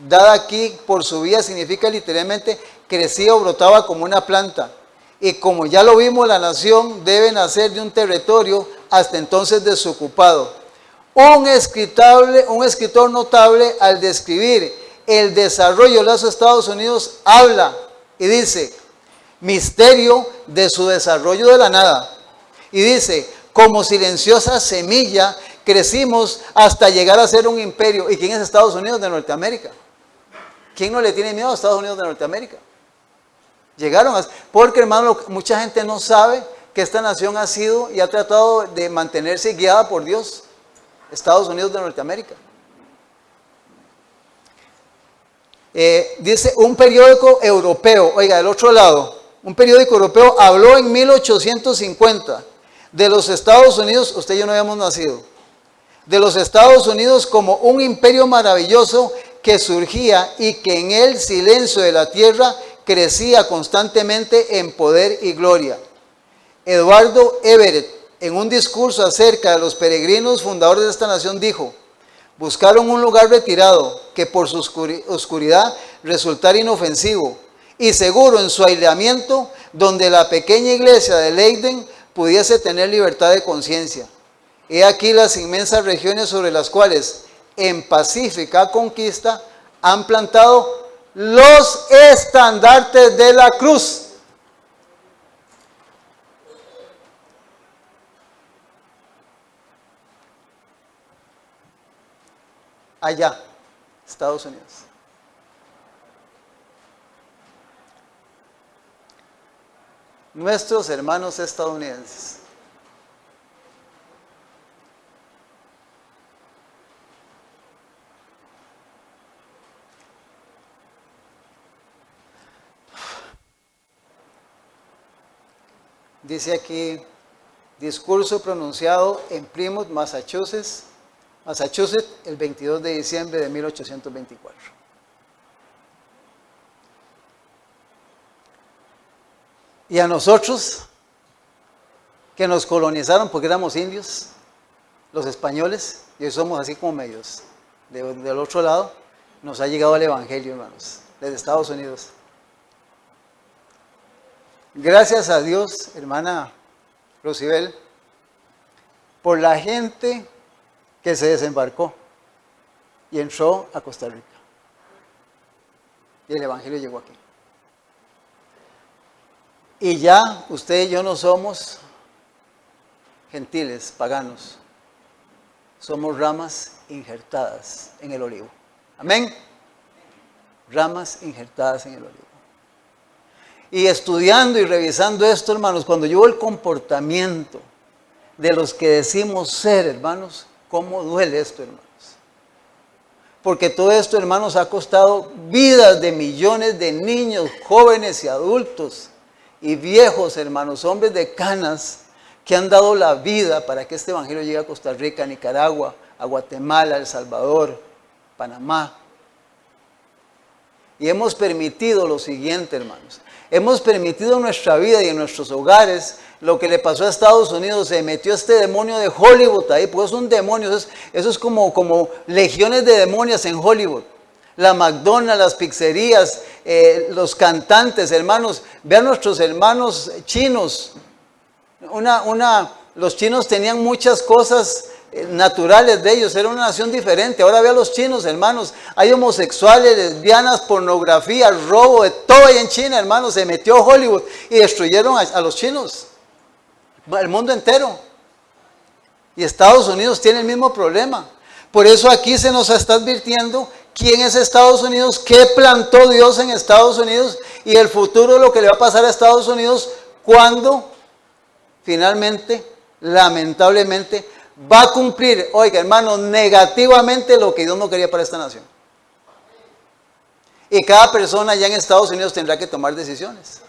dada aquí por subía significa literalmente crecía o brotaba como una planta. Y como ya lo vimos, la nación debe nacer de un territorio hasta entonces desocupado. Un escritor notable al describir el desarrollo de los Estados Unidos habla y dice, misterio de su desarrollo de la nada. Y dice, como silenciosa semilla crecimos hasta llegar a ser un imperio. ¿Y quién es Estados Unidos de Norteamérica? ¿Quién no le tiene miedo a Estados Unidos de Norteamérica? Llegaron a... Porque, hermano, mucha gente no sabe que esta nación ha sido y ha tratado de mantenerse guiada por Dios. Estados Unidos de Norteamérica. Dice un periódico europeo, oiga, del otro lado, un periódico europeo habló en 1850 de los Estados Unidos, usted y yo no habíamos nacido, de los Estados Unidos como un imperio maravilloso que surgía y que en el silencio de la tierra crecía constantemente en poder y gloria. Eduardo Everett, en un discurso acerca de los peregrinos fundadores de esta nación, dijo, buscaron un lugar retirado que por su oscuridad resultara inofensivo y seguro en su aislamiento, donde la pequeña iglesia de Leiden pudiese tener libertad de conciencia. He aquí las inmensas regiones sobre las cuales en pacífica conquista han plantado los estandartes de la cruz. Allá, Estados Unidos. Nuestros hermanos estadounidenses. Dice aquí, discurso pronunciado en Plymouth, Massachusetts, el 22 de diciembre de 1824. Y a nosotros, que nos colonizaron porque éramos indios, los españoles, y hoy somos así como medios del otro lado, nos ha llegado el Evangelio, hermanos, desde Estados Unidos. Gracias a Dios, hermana Rosibel, por la gente que se desembarcó y entró a Costa Rica. Y el Evangelio llegó aquí. Y ya usted y yo no somos gentiles, paganos. Somos ramas injertadas en el olivo. Amén. Ramas injertadas en el olivo. Y estudiando y revisando esto, hermanos, cuando yo veo el comportamiento de los que decimos ser, hermanos, ¿cómo duele esto, hermanos? Porque todo esto, hermanos, ha costado vidas de millones de niños, jóvenes y adultos y viejos, hermanos, hombres de canas que han dado la vida para que este evangelio llegue a Costa Rica, a Nicaragua, a Guatemala, a El Salvador, Panamá. Y hemos permitido lo siguiente, hermanos. Hemos permitido en nuestra vida y en nuestros hogares lo que le pasó a Estados Unidos. Se metió este demonio de Hollywood ahí, pues es un demonio, eso es como legiones de demonios en Hollywood. La McDonald's, las pizzerías, los cantantes, hermanos. Vean nuestros hermanos chinos. Los chinos tenían muchas cosas naturales de ellos, era una nación diferente. Ahora ve a los chinos, hermanos, hay homosexuales, lesbianas, pornografía, robo, de todo ahí en China, hermanos. Se metió Hollywood y destruyeron a los chinos, el mundo entero. Y Estados Unidos tiene el mismo problema. Por eso aquí se nos está advirtiendo quién es Estados Unidos, qué plantó Dios en Estados Unidos y el futuro, lo que le va a pasar a Estados Unidos cuando finalmente, lamentablemente, va a cumplir, oiga hermanos, negativamente lo que Dios no quería para esta nación. Y cada persona allá en Estados Unidos tendrá que tomar decisiones.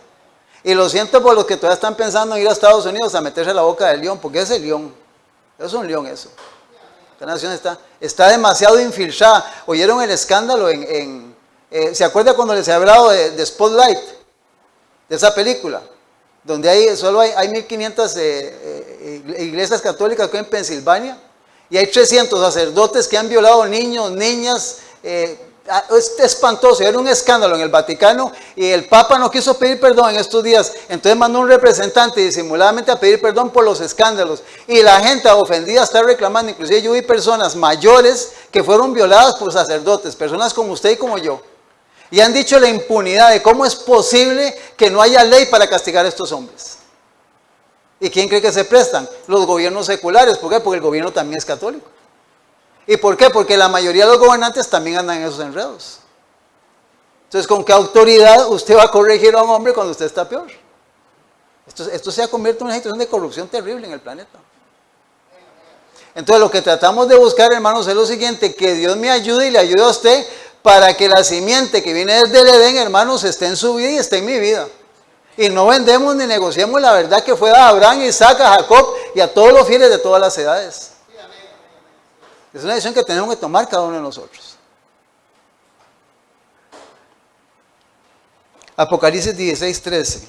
Y lo siento por los que todavía están pensando en ir a Estados Unidos a meterse a la boca del león, porque es el león. Es un león eso. Esta nación está demasiado infiltrada. ¿Oyeron el escándalo ¿se acuerda cuando les he hablado de Spotlight? De esa película. Donde solo hay 1500 iglesias católicas en Pensilvania. Y hay 300 sacerdotes que han violado niños, niñas. Es espantoso. Era un escándalo en el Vaticano. Y el Papa no quiso pedir perdón en estos días. Entonces mandó un representante disimuladamente a pedir perdón por los escándalos. Y la gente ofendida está reclamando. Inclusive yo vi personas mayores que fueron violadas por sacerdotes. Personas como usted y como yo. Y han dicho la impunidad de cómo es posible que no haya ley para castigar a estos hombres. ¿Y quién cree que se prestan? Los gobiernos seculares. ¿Por qué? Porque el gobierno también es católico. ¿Y por qué? Porque la mayoría de los gobernantes también andan en esos enredos. Entonces, ¿con qué autoridad usted va a corregir a un hombre cuando usted está peor? Esto se ha convertido en una situación de corrupción terrible en el planeta. Entonces, lo que tratamos de buscar, hermanos, es lo siguiente: que Dios me ayude y le ayude a usted para que la simiente que viene desde el Edén, hermanos, esté en su vida y esté en mi vida. Y no vendemos ni negociemos la verdad que fue a Abraham, Isaac, a Jacob y a todos los fieles de todas las edades. Es una decisión que tenemos que tomar cada uno de nosotros. Apocalipsis 16:13.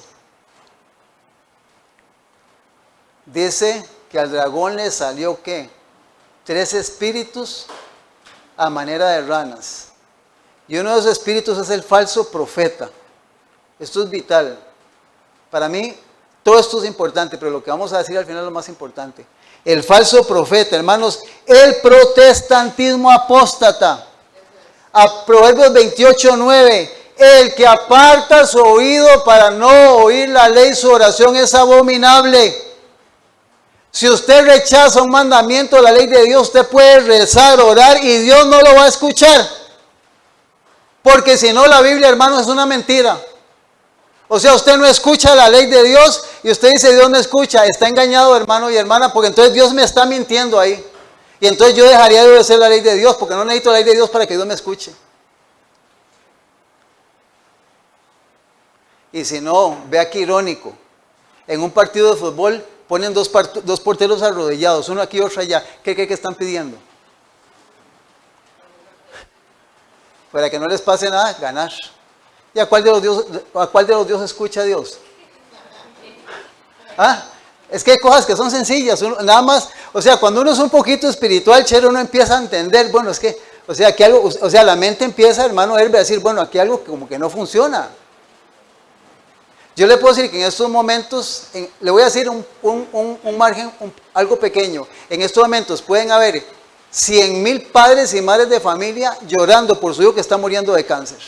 Dice que al dragón le salió ¿qué? 3 espíritus a manera de ranas. Y uno de esos espíritus es el falso profeta. Esto es vital. Para mí, todo esto es importante, pero lo que vamos a decir al final es lo más importante. El falso profeta, hermanos, el protestantismo apóstata. A Proverbios 28:9, el que aparta su oído para no oír la ley, su oración es abominable. Si usted rechaza un mandamiento de la ley de Dios, usted puede rezar, orar y Dios no lo va a escuchar. Porque si no, la Biblia, hermanos, es una mentira. O sea, usted no escucha la ley de Dios y usted dice Dios no escucha. Está engañado, hermano y hermana, porque entonces Dios me está mintiendo ahí. Y entonces yo dejaría de obedecer la ley de Dios, porque no necesito la ley de Dios para que Dios me escuche. Y si no, vea qué irónico. En un partido de fútbol ponen dos porteros arrodillados, uno aquí y otro allá. ¿Qué están pidiendo? Para que no les pase nada, ganar. ¿Y a cuál de los dioses escucha a Dios? ¿Ah? Es que hay cosas que son sencillas, nada más, o sea, cuando uno es un poquito espiritual, chero, uno empieza a entender, bueno, es que, o sea, que algo, o sea, la mente empieza, hermano, a decir, bueno, aquí algo como que no funciona. Yo le puedo decir que en estos momentos, le voy a decir un margen, algo pequeño, en estos momentos pueden haber 100,000 padres y madres de familia llorando por su hijo que está muriendo de cáncer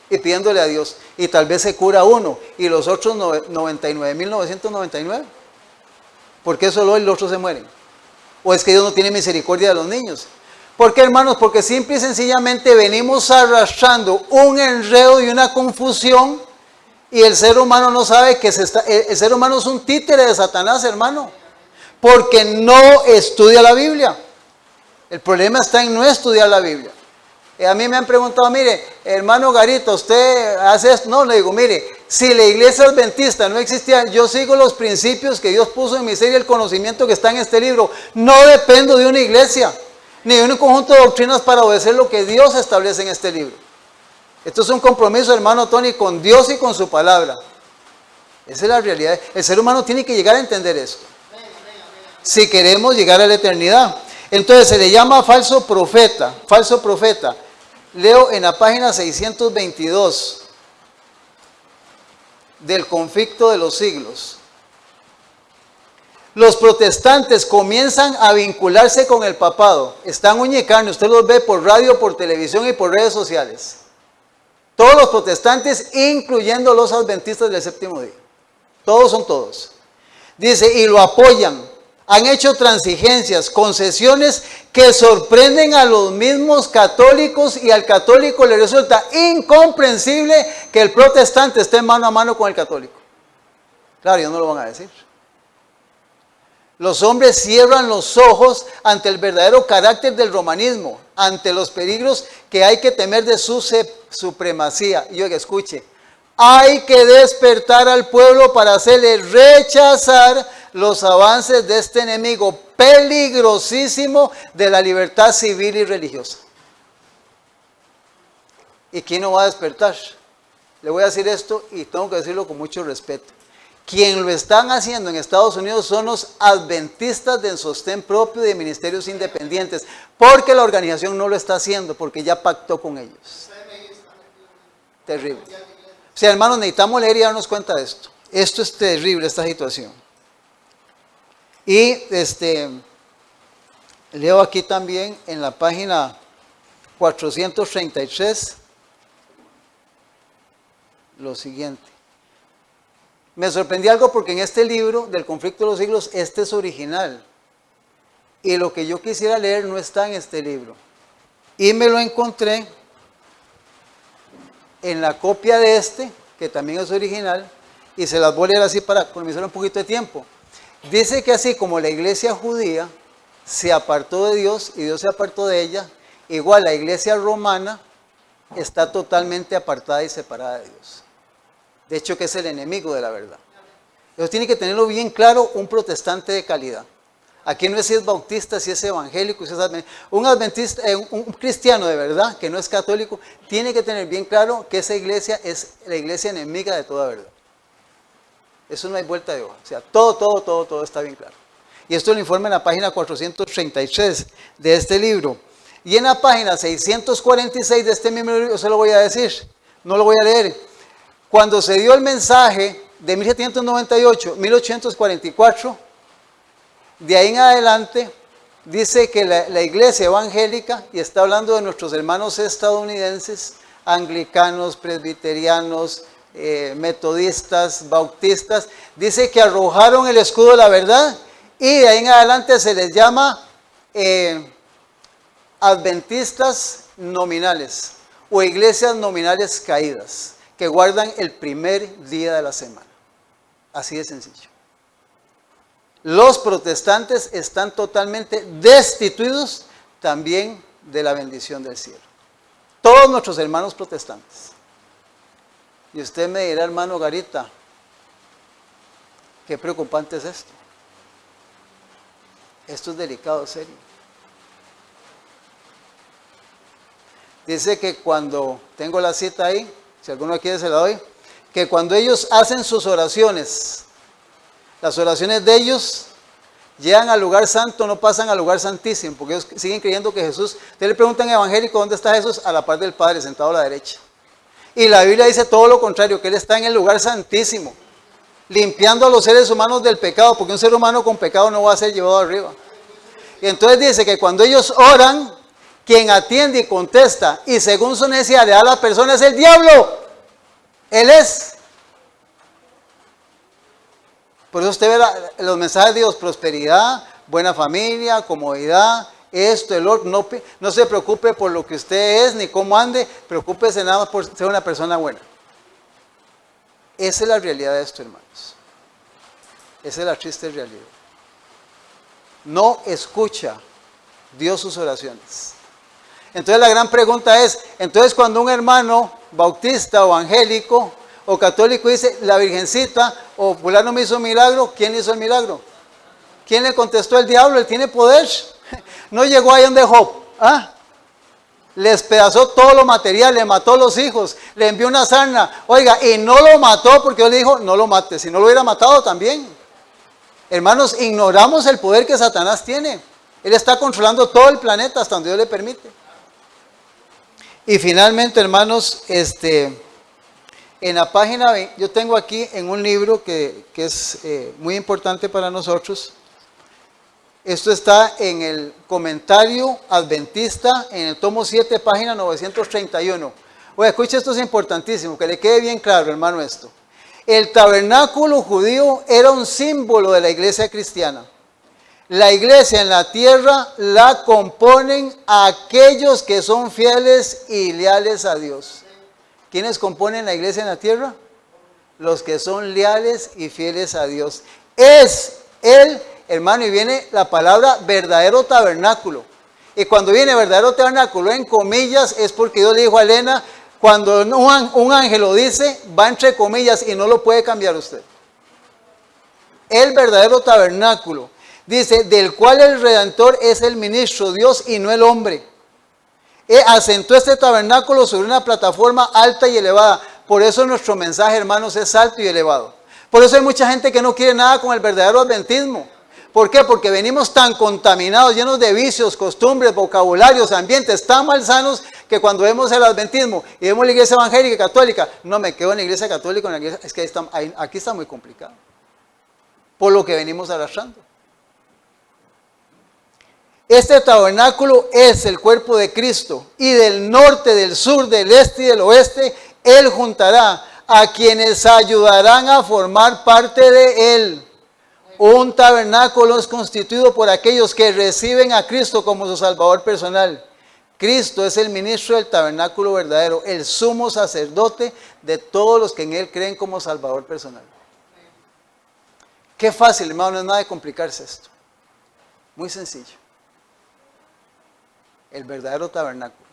y pidiéndole a Dios, y tal vez se cura uno y los otros 99,999. ¿Por qué solo los otros se mueren? ¿O es que Dios no tiene misericordia de los niños? ¿Por qué, hermanos? Porque simple y sencillamente venimos arrastrando un enredo y una confusión, y el ser humano no sabe que el ser humano es un títere de Satanás, hermano, porque no estudia la Biblia. El problema está en no estudiar la Biblia. A mí me han preguntado, mire, hermano Garita, ¿usted hace esto? No, le digo, mire, si la iglesia adventista no existía, yo sigo los principios que Dios puso en mi ser y el conocimiento que está en este libro. No dependo de una iglesia, ni de un conjunto de doctrinas para obedecer lo que Dios establece en este libro. Esto es un compromiso, hermano Tony, con Dios y con su palabra. Esa es la realidad. El ser humano tiene que llegar a entender esto, si queremos llegar a la eternidad. Entonces se le llama falso profeta, falso profeta. Leo en la página 622 del Conflicto de los Siglos. Los protestantes comienzan a vincularse con el papado. Están uña y carne, usted los ve por radio, por televisión y por redes sociales. Todos los protestantes, incluyendo los adventistas del séptimo día. Todos son todos. Dice, y lo apoyan. Han hecho transigencias, concesiones que sorprenden a los mismos católicos, y al católico le resulta incomprensible que el protestante esté mano a mano con el católico. Claro, ellos no lo van a decir. Los hombres cierran los ojos ante el verdadero carácter del romanismo, ante los peligros que hay que temer de su supremacía. Y oiga, escuche, hay que despertar al pueblo para hacerle rechazar los avances de este enemigo peligrosísimo de la libertad civil y religiosa. ¿Y quién no va a despertar? Le voy a decir esto y tengo que decirlo con mucho respeto. Quien lo están haciendo en Estados Unidos son los adventistas de sostén propio de ministerios independientes, porque la organización no lo está haciendo, porque ya pactó con ellos. Terrible. O sea, hermanos, necesitamos leer y darnos cuenta de esto. Esto es terrible, esta situación. Y leo aquí también en la página 433 lo siguiente. Me sorprendí algo porque en este libro del conflicto de los siglos, este es original. Y lo que yo quisiera leer no está en este libro. Y me lo encontré en la copia de este, que también es original, y se las voy a leer así para economizar un poquito de tiempo. Dice que así como la iglesia judía se apartó de Dios y Dios se apartó de ella, igual la iglesia romana está totalmente apartada y separada de Dios. De hecho, que es el enemigo de la verdad. Eso tiene que tenerlo bien claro un protestante de calidad. Aquí no es si es bautista, si es evangélico, si es un adventista, un cristiano de verdad, que no es católico, tiene que tener bien claro que esa iglesia es la iglesia enemiga de toda verdad. Eso no hay vuelta de hoja. O sea, todo está bien claro. Y esto lo informa en la página 433 de este libro. Y en la página 646 de este mismo libro, yo se lo voy a decir, no lo voy a leer. Cuando se dio el mensaje de 1798, 1844, de ahí en adelante, dice que la iglesia evangélica, y está hablando de nuestros hermanos estadounidenses, anglicanos, presbiterianos, metodistas, bautistas, dice que arrojaron el escudo de la verdad y de ahí en adelante se les llama adventistas nominales o iglesias nominales caídas, que guardan el primer día de la semana. Así de sencillo. Los protestantes están totalmente destituidos también de la bendición del cielo. Todos nuestros hermanos protestantes. Y usted me dirá, hermano Garita, qué preocupante es esto. Esto es delicado, serio. Dice que cuando, tengo la cita ahí, si alguno quiere se la doy, que cuando ellos hacen sus oraciones, las oraciones de ellos llegan al lugar santo, no pasan al lugar santísimo, porque ellos siguen creyendo que Jesús, ustedes le preguntan evangélico, ¿dónde está Jesús? A la par del Padre, sentado a la derecha. Y la Biblia dice todo lo contrario, que Él está en el lugar santísimo, limpiando a los seres humanos del pecado, porque un ser humano con pecado no va a ser llevado arriba. Y entonces dice que cuando ellos oran, quien atiende y contesta, y según su necesidad le da a la persona es el diablo. Él es. Por eso usted ve los mensajes de Dios, prosperidad, buena familia, comodidad, esto, el otro. No se preocupe por lo que usted es, ni cómo ande, preocúpese nada más por ser una persona buena. Esa es la realidad de esto, hermanos. Esa es la triste realidad. No escucha Dios sus oraciones. Entonces la gran pregunta es, entonces cuando un hermano bautista o angélico o católico dice, la virgencita o fulano me hizo un milagro, ¿quién hizo el milagro? ¿Quién le contestó? El diablo, él tiene poder. No llegó ahí donde Job, le despedazó todo lo material, le mató los hijos, le envió una sarna, oiga, y no lo mató porque Dios le dijo, no lo mates, si no lo hubiera matado también. Hermanos, ignoramos el poder que Satanás tiene. Él está controlando todo el planeta hasta donde Dios le permite. Y finalmente, hermanos, en la página 20, yo tengo aquí en un libro que es muy importante para nosotros. Esto está en el comentario adventista, en el tomo 7, página 931. Oye, escuche, esto es importantísimo, que le quede bien claro, hermano, esto. El tabernáculo judío era un símbolo de la iglesia cristiana. La iglesia en la tierra la componen aquellos que son fieles y leales a Dios. ¿Quiénes componen la iglesia en la tierra? Los que son leales y fieles a Dios. Es Él hermano, y viene la palabra verdadero tabernáculo. Y cuando viene verdadero tabernáculo en comillas, es porque Dios le dijo a Elena, cuando un ángel lo dice, va entre comillas y no lo puede cambiar usted. El verdadero tabernáculo, dice, del cual el Redentor es el ministro, Dios y no el hombre. Asentó este tabernáculo sobre una plataforma alta y elevada. Por eso nuestro mensaje, hermanos, es alto y elevado. Por eso hay mucha gente que no quiere nada con el verdadero adventismo. ¿Por qué? Porque venimos tan contaminados, llenos de vicios, costumbres, vocabularios, ambientes tan malsanos que cuando vemos el adventismo y vemos la iglesia evangélica y católica, no me quedo en la iglesia católica, en la iglesia, es que aquí está muy complicado. Por lo que venimos arrastrando. Este tabernáculo es el cuerpo de Cristo y del norte, del sur, del este y del oeste, Él juntará a quienes ayudarán a formar parte de Él. Un tabernáculo es constituido por aquellos que reciben a Cristo como su Salvador personal. Cristo es el ministro del tabernáculo verdadero, el sumo sacerdote de todos los que en Él creen como Salvador personal. Qué fácil, hermano, no es nada de complicarse esto. Muy sencillo. El verdadero tabernáculo.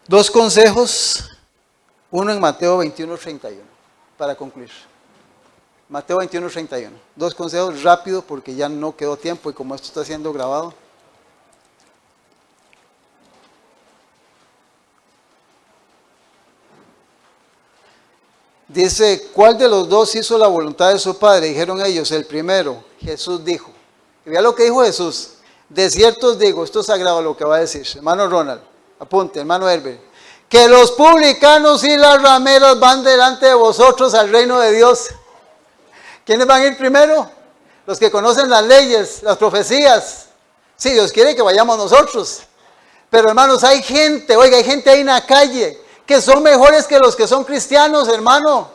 Dos consejos, uno en Mateo 21:31, para concluir. Mateo 21:31. Dos consejos rápido porque ya no quedó tiempo y como esto está siendo grabado. Dice, ¿cuál de los dos hizo la voluntad de su padre? Dijeron ellos, el primero. Jesús dijo. Y vea lo que dijo Jesús. De cierto os digo, esto es sagrado lo que va a decir. Hermano Ronald, apunte, hermano Herbert. Que los publicanos y las rameras van delante de vosotros al reino de Dios. ¿Quiénes van a ir primero? Los que conocen las leyes, las profecías. Sí, Dios quiere que vayamos nosotros. Pero hermanos, hay gente, oiga, hay gente ahí en la calle que son mejores que los que son cristianos, hermano.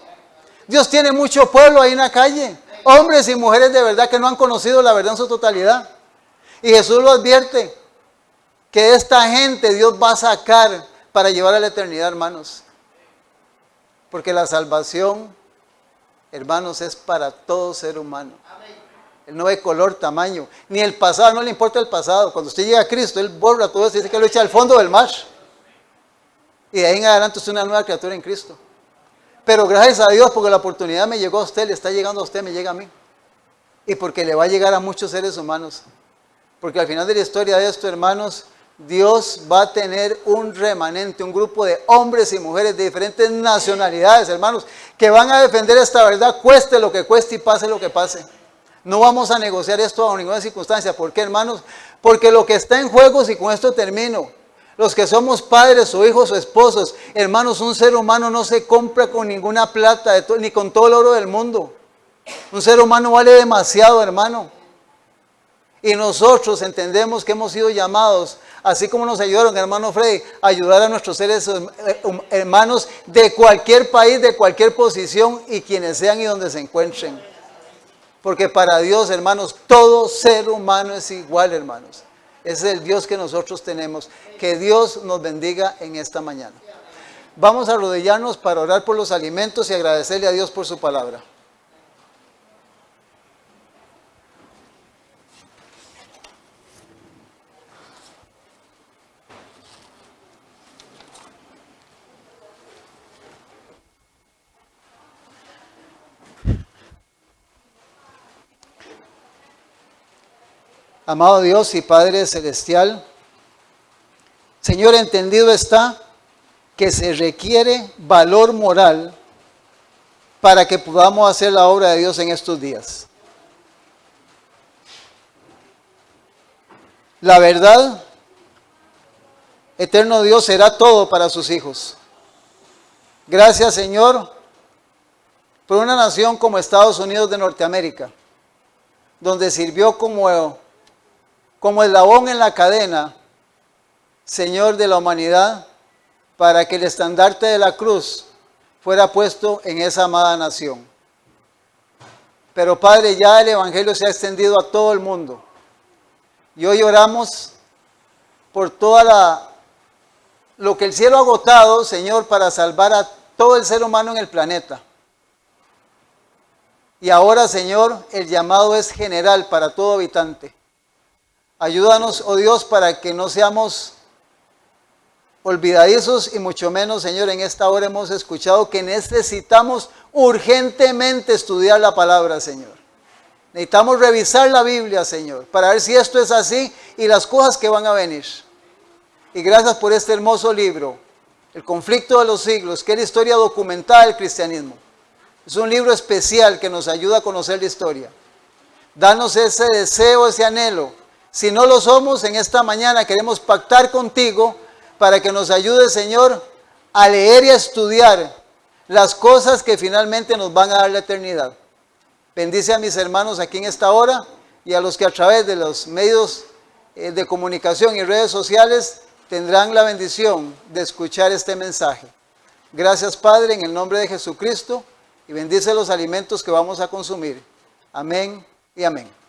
Dios tiene mucho pueblo ahí en la calle. Hombres y mujeres de verdad que no han conocido la verdad en su totalidad. Y Jesús lo advierte, que esta gente Dios va a sacar para llevar a la eternidad, hermanos. Porque la salvación, hermanos, es para todo ser humano. Él no ve color, tamaño, ni el pasado, no le importa el pasado. Cuando usted llega a Cristo, Él borra todo eso y dice que lo echa al fondo del mar. Y de ahí en adelante es una nueva criatura en Cristo. Pero gracias a Dios, porque la oportunidad me llegó a usted, le está llegando a usted, me llega a mí. Y porque le va a llegar a muchos seres humanos. Porque al final de la historia de esto, hermanos, Dios va a tener un remanente, un grupo de hombres y mujeres de diferentes nacionalidades, hermanos, que van a defender esta verdad, cueste lo que cueste y pase lo que pase. No vamos a negociar esto bajo ninguna circunstancia. ¿Por qué, hermanos? Porque lo que está en juego, si con esto termino, los que somos padres o hijos o esposos, hermanos, un ser humano no se compra con ninguna plata, ni con todo el oro del mundo. Un ser humano vale demasiado, hermano. Y nosotros entendemos que hemos sido llamados, así como nos ayudaron, hermano Freddy, a ayudar a nuestros seres hermanos de cualquier país, de cualquier posición y quienes sean y donde se encuentren. Porque para Dios, hermanos, todo ser humano es igual, hermanos. Ese es el Dios que nosotros tenemos. Que Dios nos bendiga en esta mañana. Vamos a arrodillarnos para orar por los alimentos y agradecerle a Dios por su palabra. Amado Dios y Padre Celestial, Señor, entendido está que se requiere valor moral para que podamos hacer la obra de Dios en estos días. La verdad, eterno Dios, será todo para sus hijos. Gracias, Señor, por una nación como Estados Unidos de Norteamérica, donde sirvió como eslabón en la cadena, Señor de la humanidad, para que el estandarte de la cruz fuera puesto en esa amada nación. Pero Padre, ya el Evangelio se ha extendido a todo el mundo. Y hoy oramos por toda lo que el cielo ha agotado, Señor, para salvar a todo el ser humano en el planeta. Y ahora, Señor, el llamado es general para todo habitante. Ayúdanos, oh Dios, para que no seamos olvidadizos y mucho menos, Señor, en esta hora hemos escuchado que necesitamos urgentemente estudiar la palabra, Señor. Necesitamos revisar la Biblia, Señor, para ver si esto es así y las cosas que van a venir. Y gracias por este hermoso libro, El conflicto de los siglos, que es la historia documentada del cristianismo. Es un libro especial que nos ayuda a conocer la historia. Danos ese deseo, ese anhelo. Si no lo somos, en esta mañana queremos pactar contigo para que nos ayude, Señor, a leer y a estudiar las cosas que finalmente nos van a dar la eternidad. Bendice a mis hermanos aquí en esta hora y a los que a través de los medios de comunicación y redes sociales tendrán la bendición de escuchar este mensaje. Gracias, Padre, en el nombre de Jesucristo, y bendice los alimentos que vamos a consumir. Amén y amén.